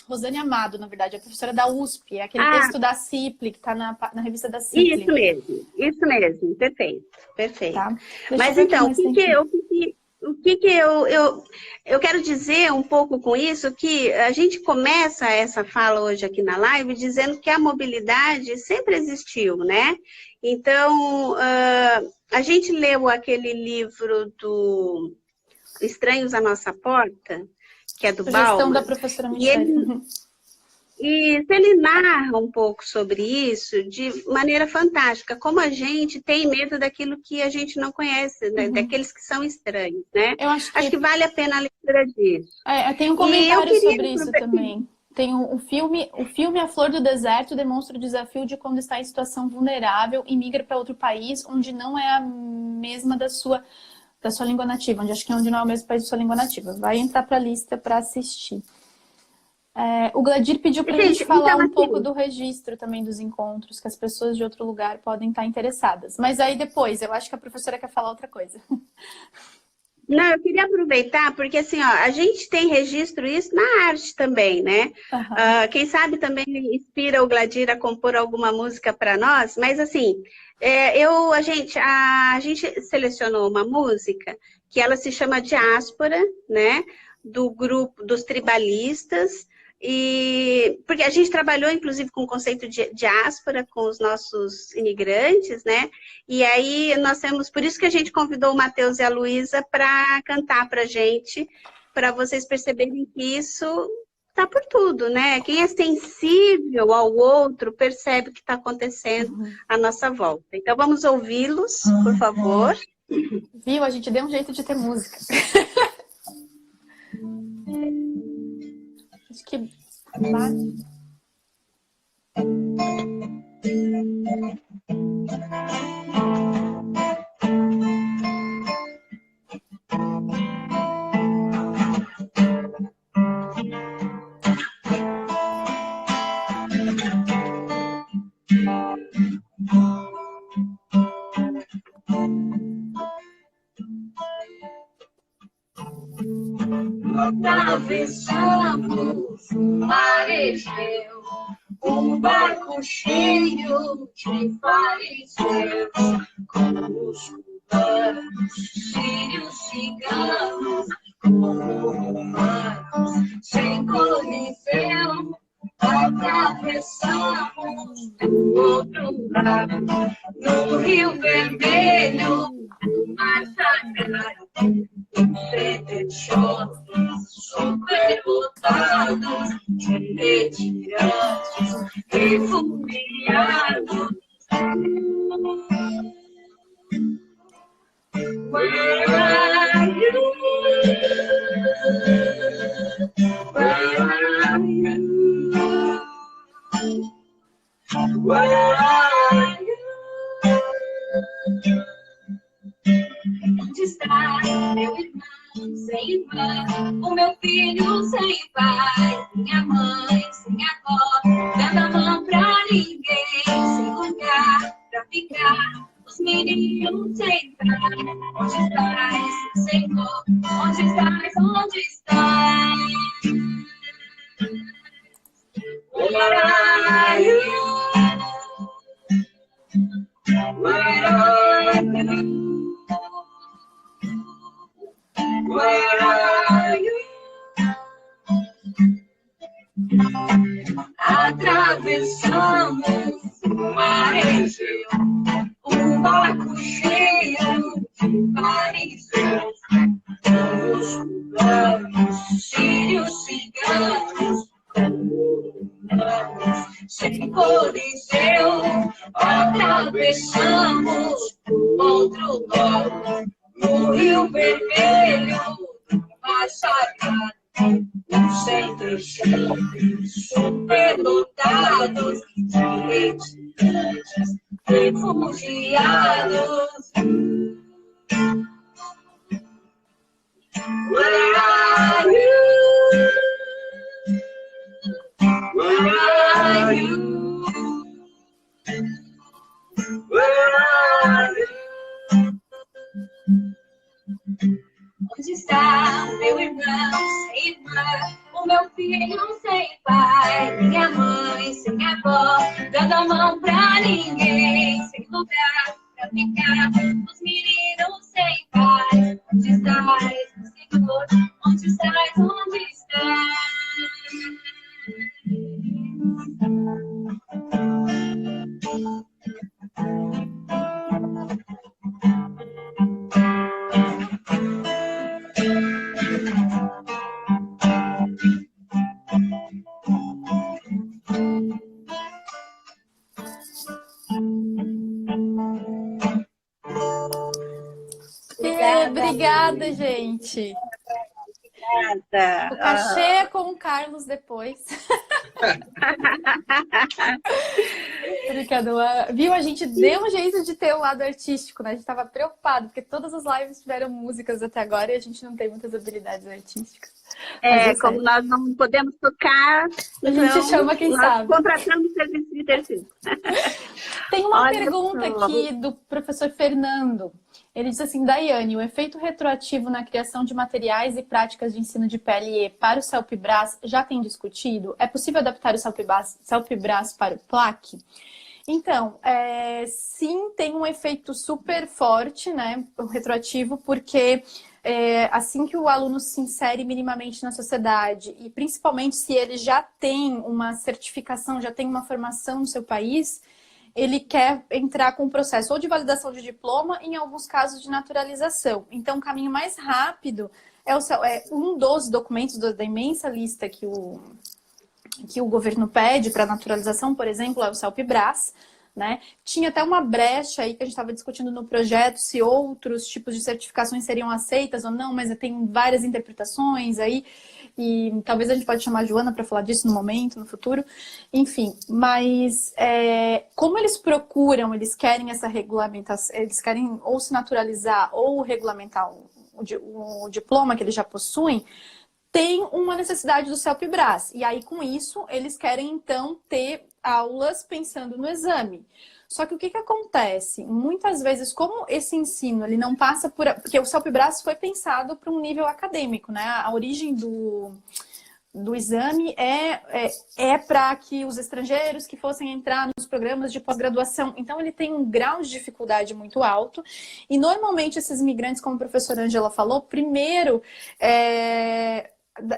B: Rosane Amado, na verdade, a professora da USP, é aquele texto da Cipli, que está na revista da Cipli.
A: Isso mesmo, perfeito.
B: Tá.
A: Mas então, o que eu quero dizer um pouco com isso, que a gente começa essa fala hoje aqui na live dizendo que a mobilidade sempre existiu, né? Então, a gente leu aquele livro do Estranhos à Nossa Porta, que é do Bauman.
B: Sugestão da professora Michele.
A: E ele narra um pouco sobre isso de maneira fantástica, como a gente tem medo daquilo que a gente não conhece, né? Daqueles que são estranhos, né?
B: Eu acho
A: que vale a pena a leitura disso.
B: Tem um comentário sobre isso também. Tem o filme A Flor do Deserto demonstra o desafio de quando está em situação vulnerável e migra para outro país onde não é a mesma da sua língua nativa, onde não é o mesmo país da sua língua nativa. Vai entrar para a lista para assistir. O Gladir pediu para a gente falar um pouco do registro também dos encontros, que as pessoas de outro lugar podem estar interessadas. Mas aí depois, eu acho que a professora quer falar outra coisa.
A: Não, eu queria aproveitar, porque assim, ó, a gente tem registro isso na arte também, né?
B: Aham.
A: Quem sabe também inspira o Gladir a compor alguma música para nós, mas assim, a gente selecionou uma música que ela se chama Diáspora, né? Do grupo dos tribalistas, e porque a gente trabalhou inclusive com o conceito de diáspora com os nossos imigrantes, né? E aí nós temos, por isso que a gente convidou o Matheus e a Luísa para cantar para a gente, para vocês perceberem que isso tá por tudo, né? Quem é sensível ao outro percebe o que está acontecendo
B: Uhum.
A: à nossa volta. Então vamos ouvi-los, por favor.
B: Viu? A gente deu um jeito de ter música. Acho que bate.
C: Atravessamos o mar Egeu, um barco cheio de fariseus, como os cubanos, sírios, ciganos, como romanos, sem coliseu. Atravessamos do outro lado, no Rio Vermelho, no Mar Sagrado, shoppings superlotados de retirantes, refugiados. Where are you? Where are you? Where are you? Onde está meu irmão sem irmã, o meu filho sem pai, minha mãe sem avó, dando a mão pra ninguém, sem lugar pra ficar, os meninos sem pai. Onde estás, Senhor? Onde estás? Onde estás? Where are you? Where are you? Where are you? Atravessamos o mar Egeu, um barco cheio de fariseus, os cubanos, sírios, ciganos, romanos, sem coliseu. Atravessamos do outro lado, no Rio Vermelho, no Mar Sagrado, os centros superlotados de retirantes, refugiados. Where are you? Where are you? Where are you? Onde está meu irmão sem irmã, o meu filho sem pai, minha mãe sem avó, dando a mão pra ninguém, sem lugar pra ficar, os meninos sem pai. Onde estás, Senhor? Onde estás? Onde estás?
B: Obrigada, gente.
A: Obrigada.
B: O cachê é com o Carlos depois. Brincadeira. Viu? A gente deu um jeito de ter o lado artístico, né? A gente tava preocupado, porque todas as lives tiveram músicas até agora e a gente não tem muitas habilidades artísticas.
A: Como nós não podemos tocar,
B: a gente chama quem sabe.
A: Contratamos serviço de terceiro.
B: Tem uma pergunta aqui do professor Fernando. Ele diz assim, Daiane, o efeito retroativo na criação de materiais e práticas de ensino de PLE para o CELPE-BRAS já tem discutido? É possível adaptar o CELPE-BRAS para o PLAC? Então, sim, tem um efeito super forte, né, o retroativo, porque assim que o aluno se insere minimamente na sociedade, e principalmente se ele já tem uma certificação, já tem uma formação no seu país, ele quer entrar com um processo ou de validação de diploma, em alguns casos de naturalização. Então, o caminho mais rápido é um dos documentos da imensa lista que o governo pede para naturalização, por exemplo, é o CELPE-BRAS, né? Tinha até uma brecha aí que a gente estava discutindo no projeto, se outros tipos de certificações seriam aceitas ou não, mas tem várias interpretações aí, e talvez a gente pode chamar a Joana para falar disso no momento, no futuro. Enfim, mas como eles procuram, eles querem essa regulamentação, eles querem ou se naturalizar ou regulamentar o diploma que eles já possuem, tem uma necessidade do CELPE-BRAS. E aí, com isso, eles querem, então, ter aulas pensando no exame. Só que o que acontece? Muitas vezes, como esse ensino ele não passa por... Porque o CELPE-BRAS foi pensado para um nível acadêmico, né? A origem do exame é para que os estrangeiros que fossem entrar nos programas de pós-graduação. Então, ele tem um grau de dificuldade muito alto. E, normalmente, esses migrantes, como a professora Ângela falou, primeiro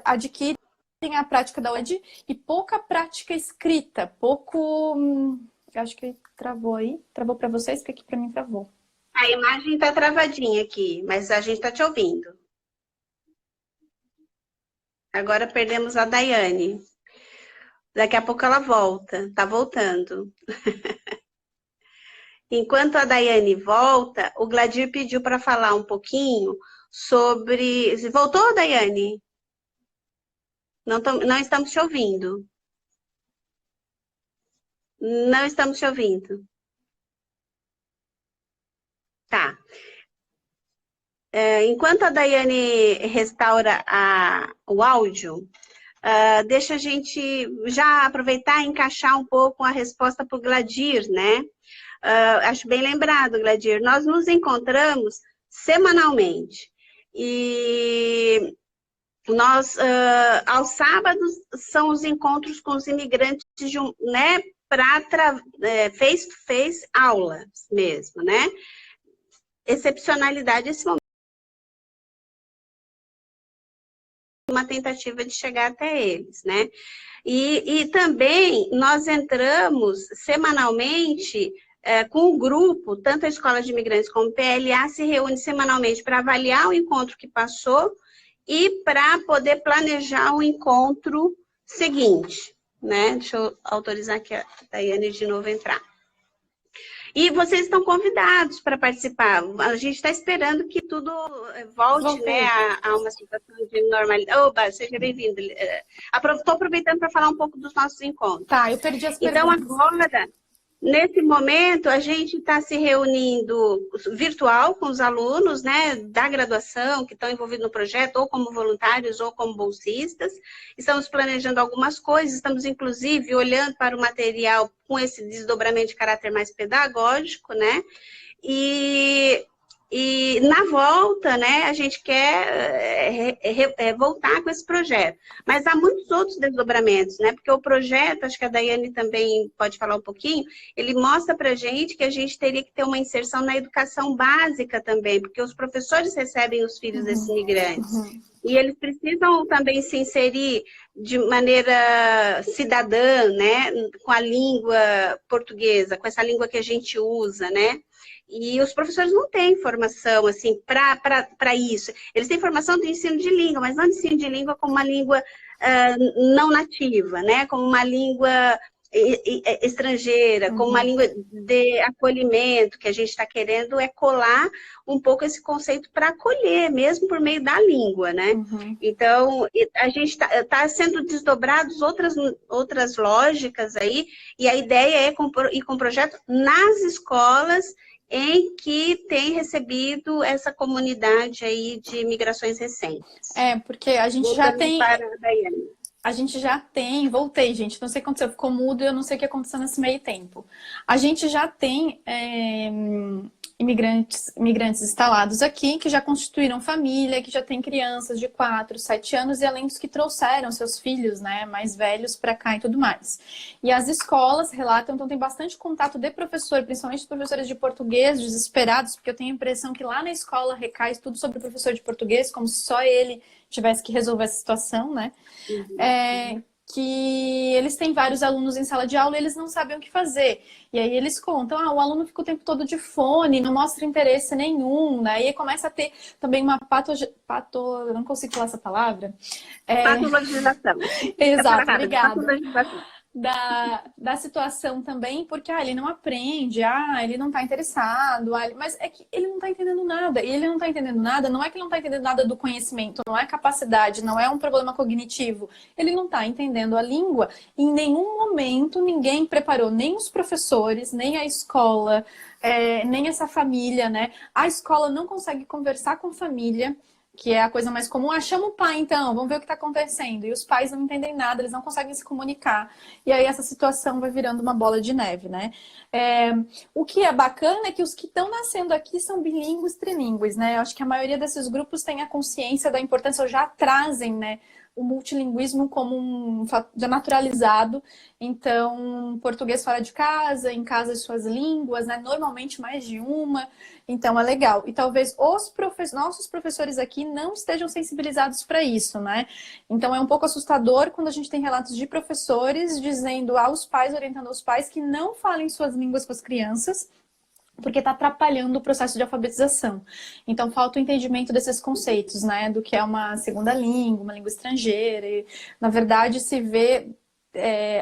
B: adquirem a prática da UED e pouca prática escrita, acho que travou aí. Travou para vocês, porque aqui para mim travou.
A: A imagem está travadinha aqui, mas a gente está te ouvindo. Agora perdemos a Daiane. Daqui a pouco ela volta, tá voltando. Enquanto a Daiane volta, o Gladir pediu para falar um pouquinho sobre... Voltou, Daiane? Não estamos te ouvindo. Não estamos te ouvindo. Tá. Enquanto a Daiane restaura o áudio, deixa a gente já aproveitar e encaixar um pouco a resposta para o Gladir, né? Acho bem lembrado, Gladir. Nós nos encontramos semanalmente. E nós, aos sábados, são os encontros com os imigrantes, né? Para face-to-face aulas mesmo, né? Excepcionalidade esse momento. Uma tentativa de chegar até eles, né? E também nós entramos semanalmente com o grupo, tanto a Escola de Imigrantes como o PLA se reúne semanalmente para avaliar o encontro que passou e para poder planejar o encontro seguinte, né? Deixa eu autorizar aqui a Daiane de novo entrar. E vocês estão convidados para participar. A gente está esperando que tudo volte, né, a uma situação de normalidade. Oba, seja bem-vindo. Estou aproveitando para falar um pouco dos nossos encontros.
B: Tá, eu perdi as perguntas.
A: Então, agora, nesse momento, a gente está se reunindo virtual com os alunos, né, da graduação, que estão envolvidos no projeto, ou como voluntários, ou como bolsistas. Estamos planejando algumas coisas, estamos, inclusive, olhando para o material com esse desdobramento de caráter mais pedagógico, né? E na volta, né, a gente quer voltar com esse projeto. Mas há muitos outros desdobramentos, né? Porque o projeto, acho que a Daiane também pode falar um pouquinho, ele mostra para a gente que a gente teria que ter uma inserção na educação básica também, porque os professores recebem os filhos desses migrantes. E eles precisam também se inserir de maneira cidadã, né? Com a língua portuguesa, com essa língua que a gente usa, né? E os professores não têm formação, assim, para isso. Eles têm formação do ensino de língua, mas não de ensino de língua como uma língua não nativa, né? Como uma língua estrangeira, como uma língua de acolhimento, que a gente está querendo colar um pouco esse conceito para acolher, mesmo por meio da língua, né? Então, a gente está sendo desdobrados outras lógicas aí, e a ideia é ir com o projeto nas escolas em que tem recebido essa comunidade aí de migrações recentes.
B: Porque a gente já tem... Voltei, gente. Não sei o que aconteceu. Ficou mudo e eu não sei o que aconteceu nesse meio tempo. A gente já tem imigrantes instalados aqui, que já constituíram família, que já têm crianças de 4, 7 anos, e além dos que trouxeram seus filhos, né, mais velhos para cá e tudo mais. E as escolas relatam, então tem bastante contato de professor, principalmente os professores de português, desesperados, porque eu tenho a impressão que lá na escola recai tudo sobre o professor de português, como se só ele tivesse que resolver essa situação, né? Que eles têm vários alunos em sala de aula e eles não sabem o que fazer. E aí eles contam, o aluno fica o tempo todo de fone, não mostra interesse nenhum, né? E aí começa a ter também uma eu não consigo falar essa palavra.
A: Patologização.
B: Exato, obrigada. Da situação também, porque ele não aprende, ele não está interessado, mas é que ele não está entendendo nada. E ele não está entendendo nada, não é que ele não está entendendo nada do conhecimento, não é capacidade, não é um problema cognitivo. Ele não está entendendo a língua. E em nenhum momento ninguém preparou, nem os professores, nem a escola, nem essa família, né? A escola não consegue conversar com a família, que é a coisa mais comum. Chama o pai então, vamos ver o que está acontecendo. E os pais não entendem nada, eles não conseguem se comunicar. E aí essa situação vai virando uma bola de neve, né? O que é bacana é que os que estão nascendo aqui são bilíngues, trilíngues, né? Eu acho que a maioria desses grupos tem a consciência da importância, ou já trazem, né, o multilinguismo como já naturalizado. Então, português fora de casa, em casa as suas línguas, né? Normalmente mais de uma. Então, é legal. E talvez nossos professores aqui não estejam sensibilizados para isso, né? Então, é um pouco assustador quando a gente tem relatos de professores dizendo aos pais, orientando aos pais que não falem suas línguas com as crianças, porque está atrapalhando o processo de alfabetização. Então, falta o entendimento desses conceitos, né? Do que é uma segunda língua, uma língua estrangeira. E, na verdade, se vê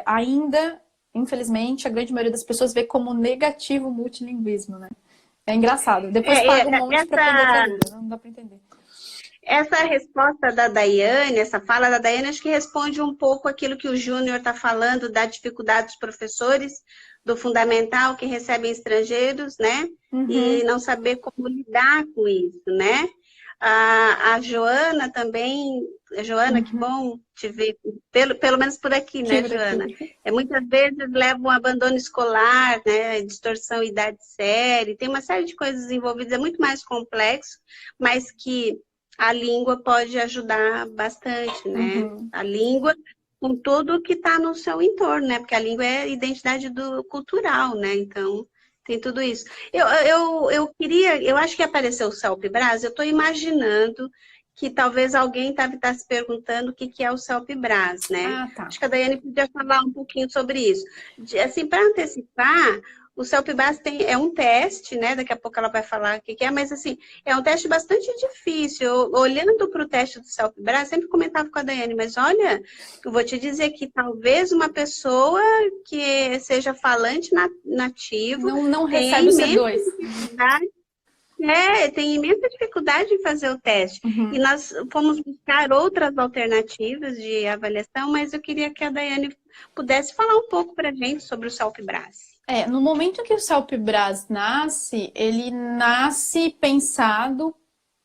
B: ainda, infelizmente, a grande maioria das pessoas vê como negativo o multilinguismo, né? É engraçado. Depois paga um monte para aprender outra língua. Não dá para entender.
A: Essa resposta da Daiane, essa fala da Daiane, acho que responde um pouco aquilo que o Júnior está falando, da dificuldade dos professores do fundamental que recebem estrangeiros, né? E não saber como lidar com isso, né? A Joana também, Joana, que bom te ver, pelo menos por aqui, né, Joana? Muitas vezes leva um abandono escolar, né? Distorção idade série, tem uma série de coisas envolvidas, é muito mais complexo, mas que a língua pode ajudar bastante, né? A língua com tudo que está no seu entorno, né? Porque a língua é identidade cultural, né? Então, tem tudo isso. Eu acho que apareceu o CELPE-BRAS, eu estou imaginando que talvez alguém está se perguntando o que é o CELPE-BRAS, né?
B: Tá.
A: Acho que a Daiane podia falar um pouquinho sobre isso. Assim, para antecipar, o CELPE-BRAS é um teste, né? Daqui a pouco ela vai falar o que é, mas assim, é um teste bastante difícil. Olhando para o teste do CELPE-BRAS, sempre comentava com a Daiane, mas olha, eu vou te dizer que talvez uma pessoa que seja falante nativo
B: não recebe o C2.
A: Tem imensa dificuldade em fazer o teste. E nós fomos buscar outras alternativas de avaliação, mas eu queria que a Daiane pudesse falar um pouco para a gente sobre o CELPE-BRAS.
B: No momento que o CELPE-BRAS nasce, ele nasce pensado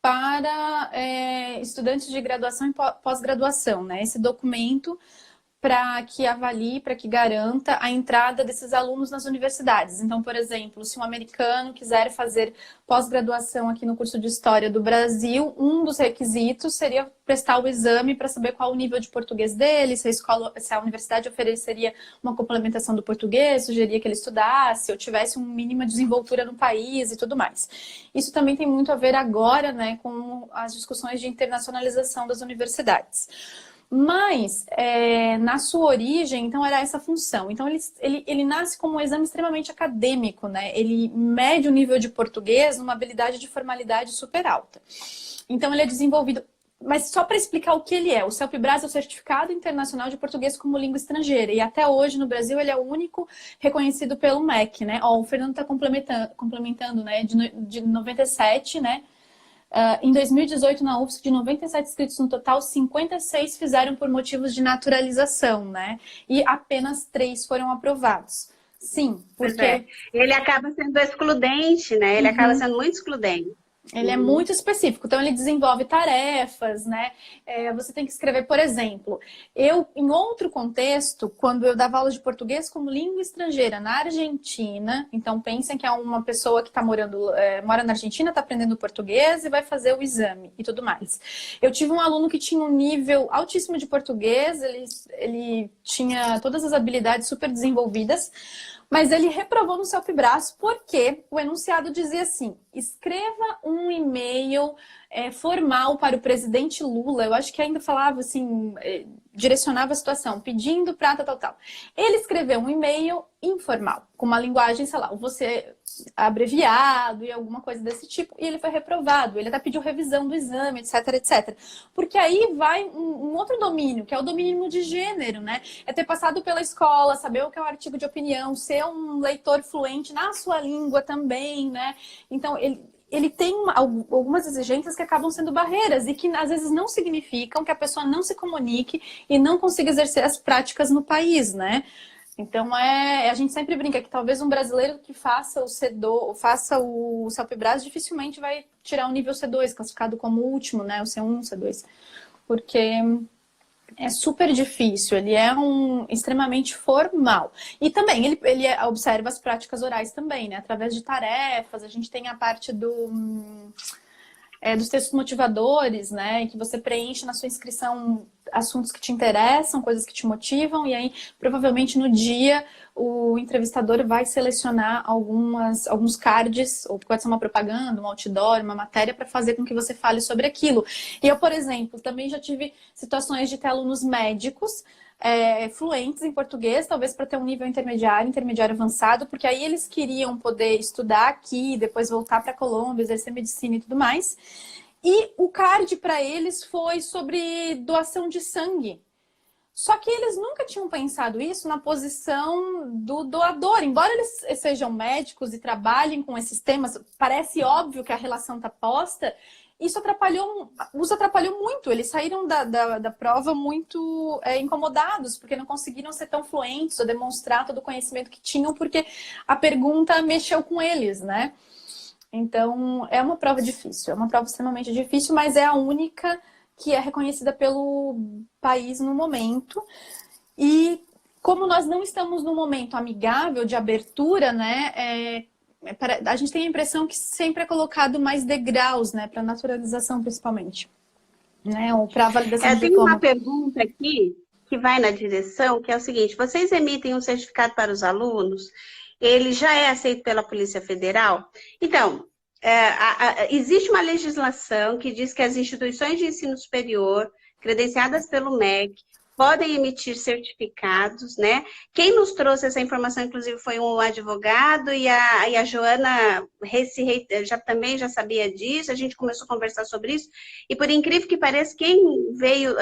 B: para estudantes de graduação e pós-graduação, né? Esse documento para que avalie, para que garanta a entrada desses alunos nas universidades. Então, por exemplo, se um americano quiser fazer pós-graduação aqui no curso de História do Brasil, um dos requisitos seria prestar o exame para saber qual o nível de português dele, se a universidade ofereceria uma complementação do português, sugeria que ele estudasse, ou tivesse uma mínima desenvoltura no país e tudo mais. Isso também tem muito a ver agora, né, com as discussões de internacionalização das universidades. Mas, na sua origem, então, era essa função. Então, ele nasce como um exame extremamente acadêmico, né? Ele mede o nível de português numa habilidade de formalidade super alta. Então, ele é desenvolvido... Mas só para explicar o que ele é, o CELPE-BRAS é o Certificado Internacional de Português como Língua Estrangeira. E até hoje, no Brasil, ele é o único reconhecido pelo MEC, né? O Fernando está complementando, né? De 97, né? Em 2018, na UFSC, de 97 inscritos no total, 56 fizeram por motivos de naturalização, né? E apenas 3 foram aprovados. Sim, porque...
A: Ele acaba sendo excludente, né? Ele acaba sendo muito excludente.
B: Ele é muito específico, então ele desenvolve tarefas, né? Você tem que escrever, por exemplo, em outro contexto, quando eu dava aula de português como língua estrangeira na Argentina, então pensem que é uma pessoa que mora na Argentina, está aprendendo português e vai fazer o exame e tudo mais. Eu tive um aluno que tinha um nível altíssimo de português, ele tinha todas as habilidades super desenvolvidas, mas ele reprovou no Selfibras porque o enunciado dizia assim: escreva um e-mail formal para o presidente Lula. Eu acho que ainda falava assim, direcionava a situação, pedindo para tal. Ele escreveu um e-mail informal, com uma linguagem, sei lá, você abreviado e alguma coisa desse tipo, e ele foi reprovado. Ele até pediu revisão do exame, etc. Porque aí vai um outro domínio, que é o domínio de gênero, né? É ter passado pela escola, saber o que é um artigo de opinião, ser um leitor fluente na sua língua também, né? Então, ele tem algumas exigências que acabam sendo barreiras e que às vezes não significam que a pessoa não se comunique e não consiga exercer as práticas no país, né? Então, a gente sempre brinca que talvez um brasileiro que faça o Selfibras dificilmente vai tirar o nível C2, classificado como último, né? O C1, C2. Porque é super difícil, ele é extremamente formal. E também ele observa as práticas orais também, né? Através de tarefas, a gente tem a parte dos textos motivadores, né? Que você preenche na sua inscrição assuntos que te interessam, coisas que te motivam, e aí provavelmente no dia o entrevistador vai selecionar alguns cards, ou pode ser uma propaganda, um outdoor, uma matéria, para fazer com que você fale sobre aquilo. E eu, por exemplo, também já tive situações de ter alunos médicos fluentes em português, talvez para ter um nível intermediário avançado, porque aí eles queriam poder estudar aqui, depois voltar para a Colômbia, exercer medicina e tudo mais. E o card para eles foi sobre doação de sangue. Só que eles nunca tinham pensado isso na posição do doador. Embora eles sejam médicos e trabalhem com esses temas, parece óbvio que a relação está posta. Isso os atrapalhou muito. Eles saíram da prova muito incomodados, porque não conseguiram ser tão fluentes ou demonstrar todo o conhecimento que tinham, porque a pergunta mexeu com eles, né? Então, é uma prova difícil. É uma prova extremamente difícil, mas é a única que é reconhecida pelo país no momento. E como nós não estamos num momento amigável de abertura, né? A gente tem a impressão que sempre é colocado mais degraus, né? Para naturalização, principalmente. Né? Ou para validação de
A: Tem
B: diploma.
A: uma pergunta aqui que vai na direção, que é o seguinte: vocês emitem um certificado para os alunos? Ele já é aceito pela Polícia Federal? Então, existe uma legislação que diz que as instituições de ensino superior, credenciadas pelo MEC, podem emitir certificados, né? Quem nos trouxe essa informação, inclusive, foi um advogado, e a Joana também já sabia disso, a gente começou a conversar sobre isso, e por incrível que pareça, quem veio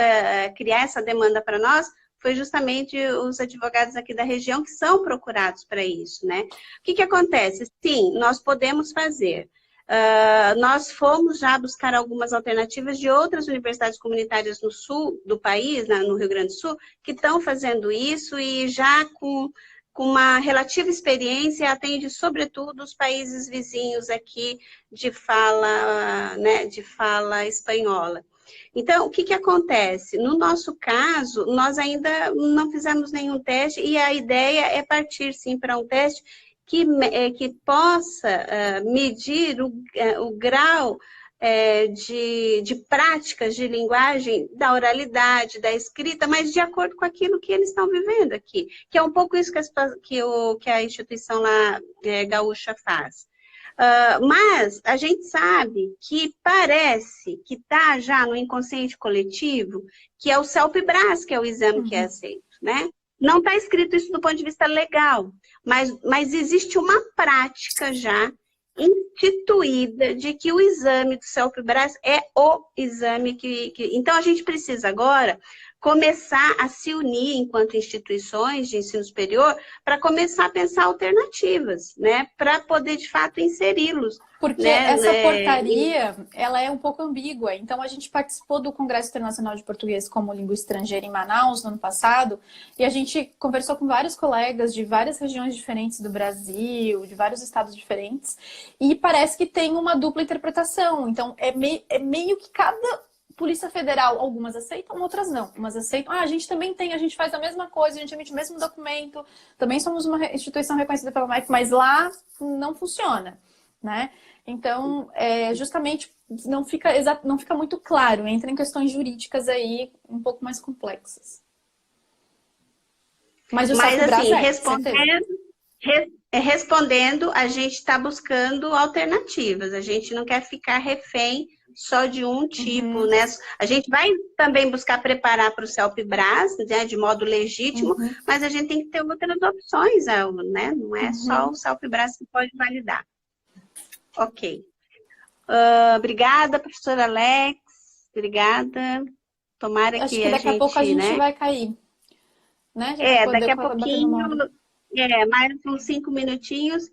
A: criar essa demanda para nós foi justamente os advogados aqui da região, que são procurados para isso, né? O que acontece? Sim, nós podemos fazer. Nós fomos já buscar algumas alternativas de outras universidades comunitárias no sul do país, no Rio Grande do Sul, que estão fazendo isso e já com uma relativa experiência atende, sobretudo, os países vizinhos aqui de fala espanhola. Então, o que acontece? No nosso caso, nós ainda não fizemos nenhum teste e a ideia é partir, sim, para um teste que possa medir o grau de práticas de linguagem, da oralidade, da escrita, mas de acordo com aquilo que eles estão vivendo aqui, que é um pouco isso que a instituição lá gaúcha faz. Mas a gente sabe que parece que está já no inconsciente coletivo, que é o Selfibras, que é o exame que é aceito, né? Não está escrito isso do ponto de vista legal, mas existe uma prática já instituída de que o exame do Selfibras é o exame que... Então, a gente precisa agora começar a se unir enquanto instituições de ensino superior para começar a pensar alternativas, né? Para poder, de fato, inseri-los.
B: Porque
A: né?
B: essa portaria, ela é um pouco ambígua. Então, a gente participou do Congresso Internacional de Português como Língua Estrangeira em Manaus, no ano passado, e a gente conversou com vários colegas de várias regiões diferentes do Brasil, de vários estados diferentes, e parece que tem uma dupla interpretação. Então, é meio que cada Polícia Federal, algumas aceitam, outras não. Umas aceitam, a gente também tem, a gente faz a mesma coisa, a gente emite o mesmo documento, também somos uma instituição reconhecida pela MEC, mas lá não funciona, né? Então, justamente, não fica muito claro, entra em questões jurídicas aí um pouco mais complexas. Mas
A: assim, respondendo, a gente está buscando alternativas, a gente não quer ficar refém só de um tipo, né? A gente vai também buscar preparar para o CELPE-BRAS, né, de modo legítimo, mas a gente tem que ter outras opções, né? Não é só o CELPE-BRAS que pode validar. Ok. Obrigada, professora Alex. Obrigada. Tomara
B: Acho
A: que
B: que daqui a pouco a gente vai cair. Né?
A: Daqui a pouquinho, mais uns 5 minutinhos,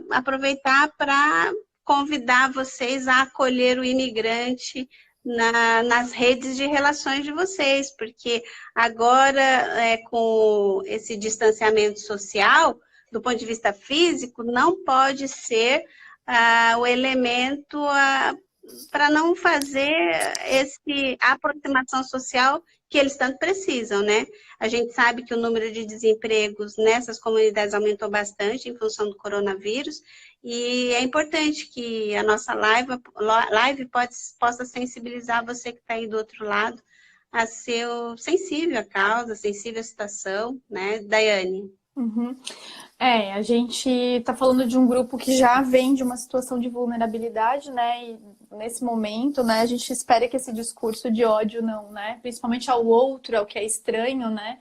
A: aproveitar para convidar vocês a acolher o imigrante nas redes de relações de vocês, porque agora, com esse distanciamento social, do ponto de vista físico, não pode ser o elemento para não fazer a aproximação social que eles tanto precisam, né? A gente sabe que o número de desempregos nessas comunidades aumentou bastante em função do coronavírus, e é importante que a nossa live possa sensibilizar você que está aí do outro lado a ser sensível à causa, sensível à situação, né, Daiane?
B: A gente está falando de um grupo que já vem de uma situação de vulnerabilidade, né? E nesse momento, né, a gente espera que esse discurso de ódio não, né? Principalmente ao outro, ao que é estranho, né?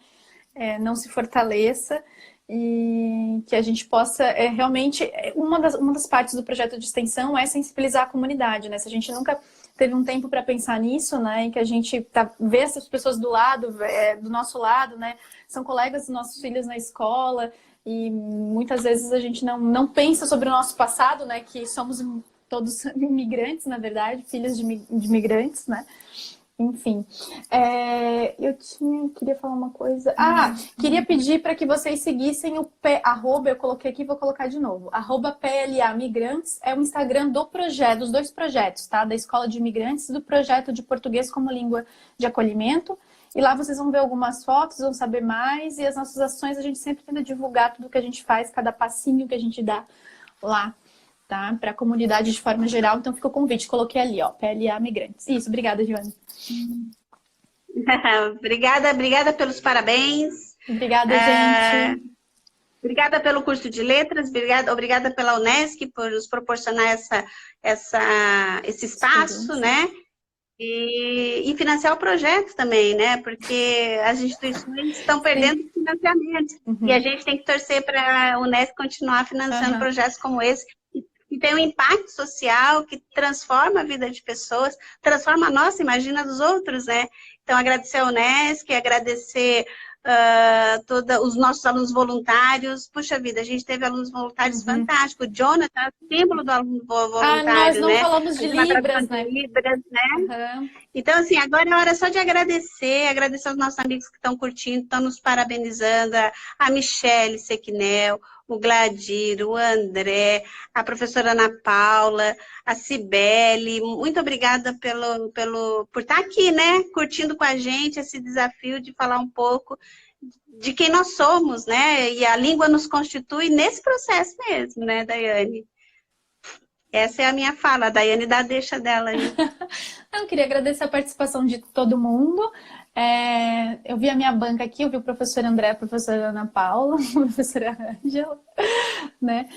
B: Não se fortaleça e que a gente possa realmente... Uma das partes do projeto de extensão é sensibilizar a comunidade, né? Se a gente nunca teve um tempo para pensar nisso, né? E que a gente vê essas pessoas do nosso lado, né? São colegas dos nossos filhos na escola, e muitas vezes a gente não pensa sobre o nosso passado, né? Que somos todos imigrantes, na verdade, filhos de imigrantes, né? Enfim, eu queria falar uma coisa. Queria pedir para que vocês seguissem o arroba, eu coloquei aqui, vou colocar de novo. Arroba PLA Migrantes é o Instagram dos dois projetos, tá? Da Escola de Imigrantes e do projeto de Português como Língua de Acolhimento. E lá vocês vão ver algumas fotos, vão saber mais. E as nossas ações, a gente sempre tenta divulgar tudo que a gente faz, cada passinho que a gente dá lá, tá? Para a comunidade de forma geral. Então fica o convite, coloquei ali, ó, PLA Migrantes. Isso, obrigada, Joana.
A: Obrigada pelos parabéns.
B: Obrigada, gente.
A: Obrigada pelo curso de letras, obrigada pela Unesc por nos proporcionar esse espaço, né? E financiar o projeto também, né? Porque as instituições estão perdendo financiamento. E a gente tem que torcer para a Unesc continuar financiando projetos como esse, que tem um impacto social, que transforma a vida de pessoas, transforma a nossa, imagina dos outros, né? Então, agradecer a Unesc, agradecer todos os nossos alunos voluntários. Puxa vida, a gente teve alunos voluntários fantásticos. O Jonathan, símbolo do aluno voluntário,
B: nós não
A: né?
B: falamos de Libras, né?
A: Então, assim, agora é hora só de agradecer aos nossos amigos que estão curtindo, estão nos parabenizando, a Michele Sequinel, o Gladir, o André, a professora Ana Paula, a Cibele. Muito obrigada por estar aqui, né? Curtindo com a gente esse desafio de falar um pouco de quem nós somos, né? E a língua nos constitui nesse processo mesmo, né, Daiane? Essa é a minha fala. A Daiane dá a deixa dela aí.
B: Eu queria agradecer a participação de todo mundo. Eu vi a minha banca aqui, eu vi o professor André, a professora Ana Paula, a professora Ângela, né?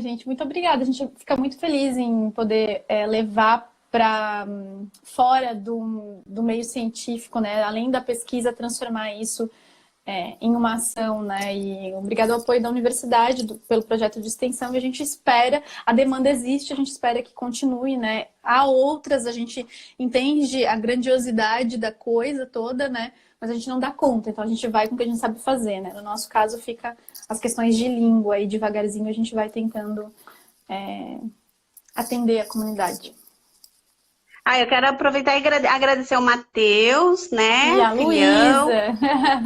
B: Gente, muito obrigada. A gente fica muito feliz em poder levar para fora do meio científico, né? Além da pesquisa, transformar isso em uma ação, né? E obrigado ao apoio da universidade, pelo projeto de extensão, e a gente espera, a demanda existe, a gente espera que continue, né? Há outras, a gente entende a grandiosidade da coisa toda, né? Mas a gente não dá conta, então a gente vai com o que a gente sabe fazer, né? No nosso caso, fica as questões de língua, e devagarzinho a gente vai tentando atender a comunidade.
A: Eu quero aproveitar e agradecer o Matheus, né,
B: E a
A: filhão,
B: Luísa.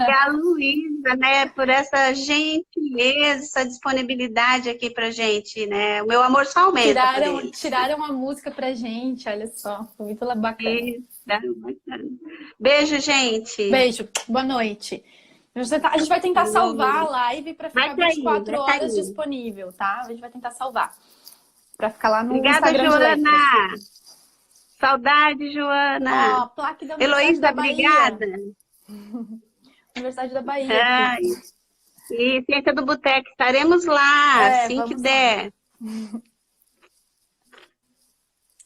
A: e a Luísa, né, por essa gentileza, essa disponibilidade aqui pra gente, né? O meu amor só aumenta por eles.
B: Tiraram a música pra gente, olha só. Foi muito bacana.
A: Beijo, gente.
B: Beijo, boa noite. A gente vai tentar salvar a live para ficar 24 horas disponível, tá? A gente vai tentar salvar. Para ficar lá no Instagram.
A: Obrigada, Joana. Saudade, Joana.
B: Ó, placa da Universidade da Bahia.
A: Obrigada.
B: Universidade da Bahia.
A: E Ciência do Boteco, estaremos lá, assim que der.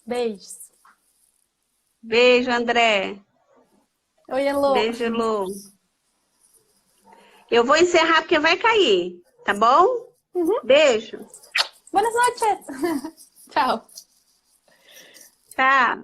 B: Beijos.
A: Beijo, André.
B: Oi, Elô.
A: Beijo, Elô. Eu vou encerrar porque vai cair, tá bom? Beijo.
B: Boas noites. Tchau.
A: Tchau.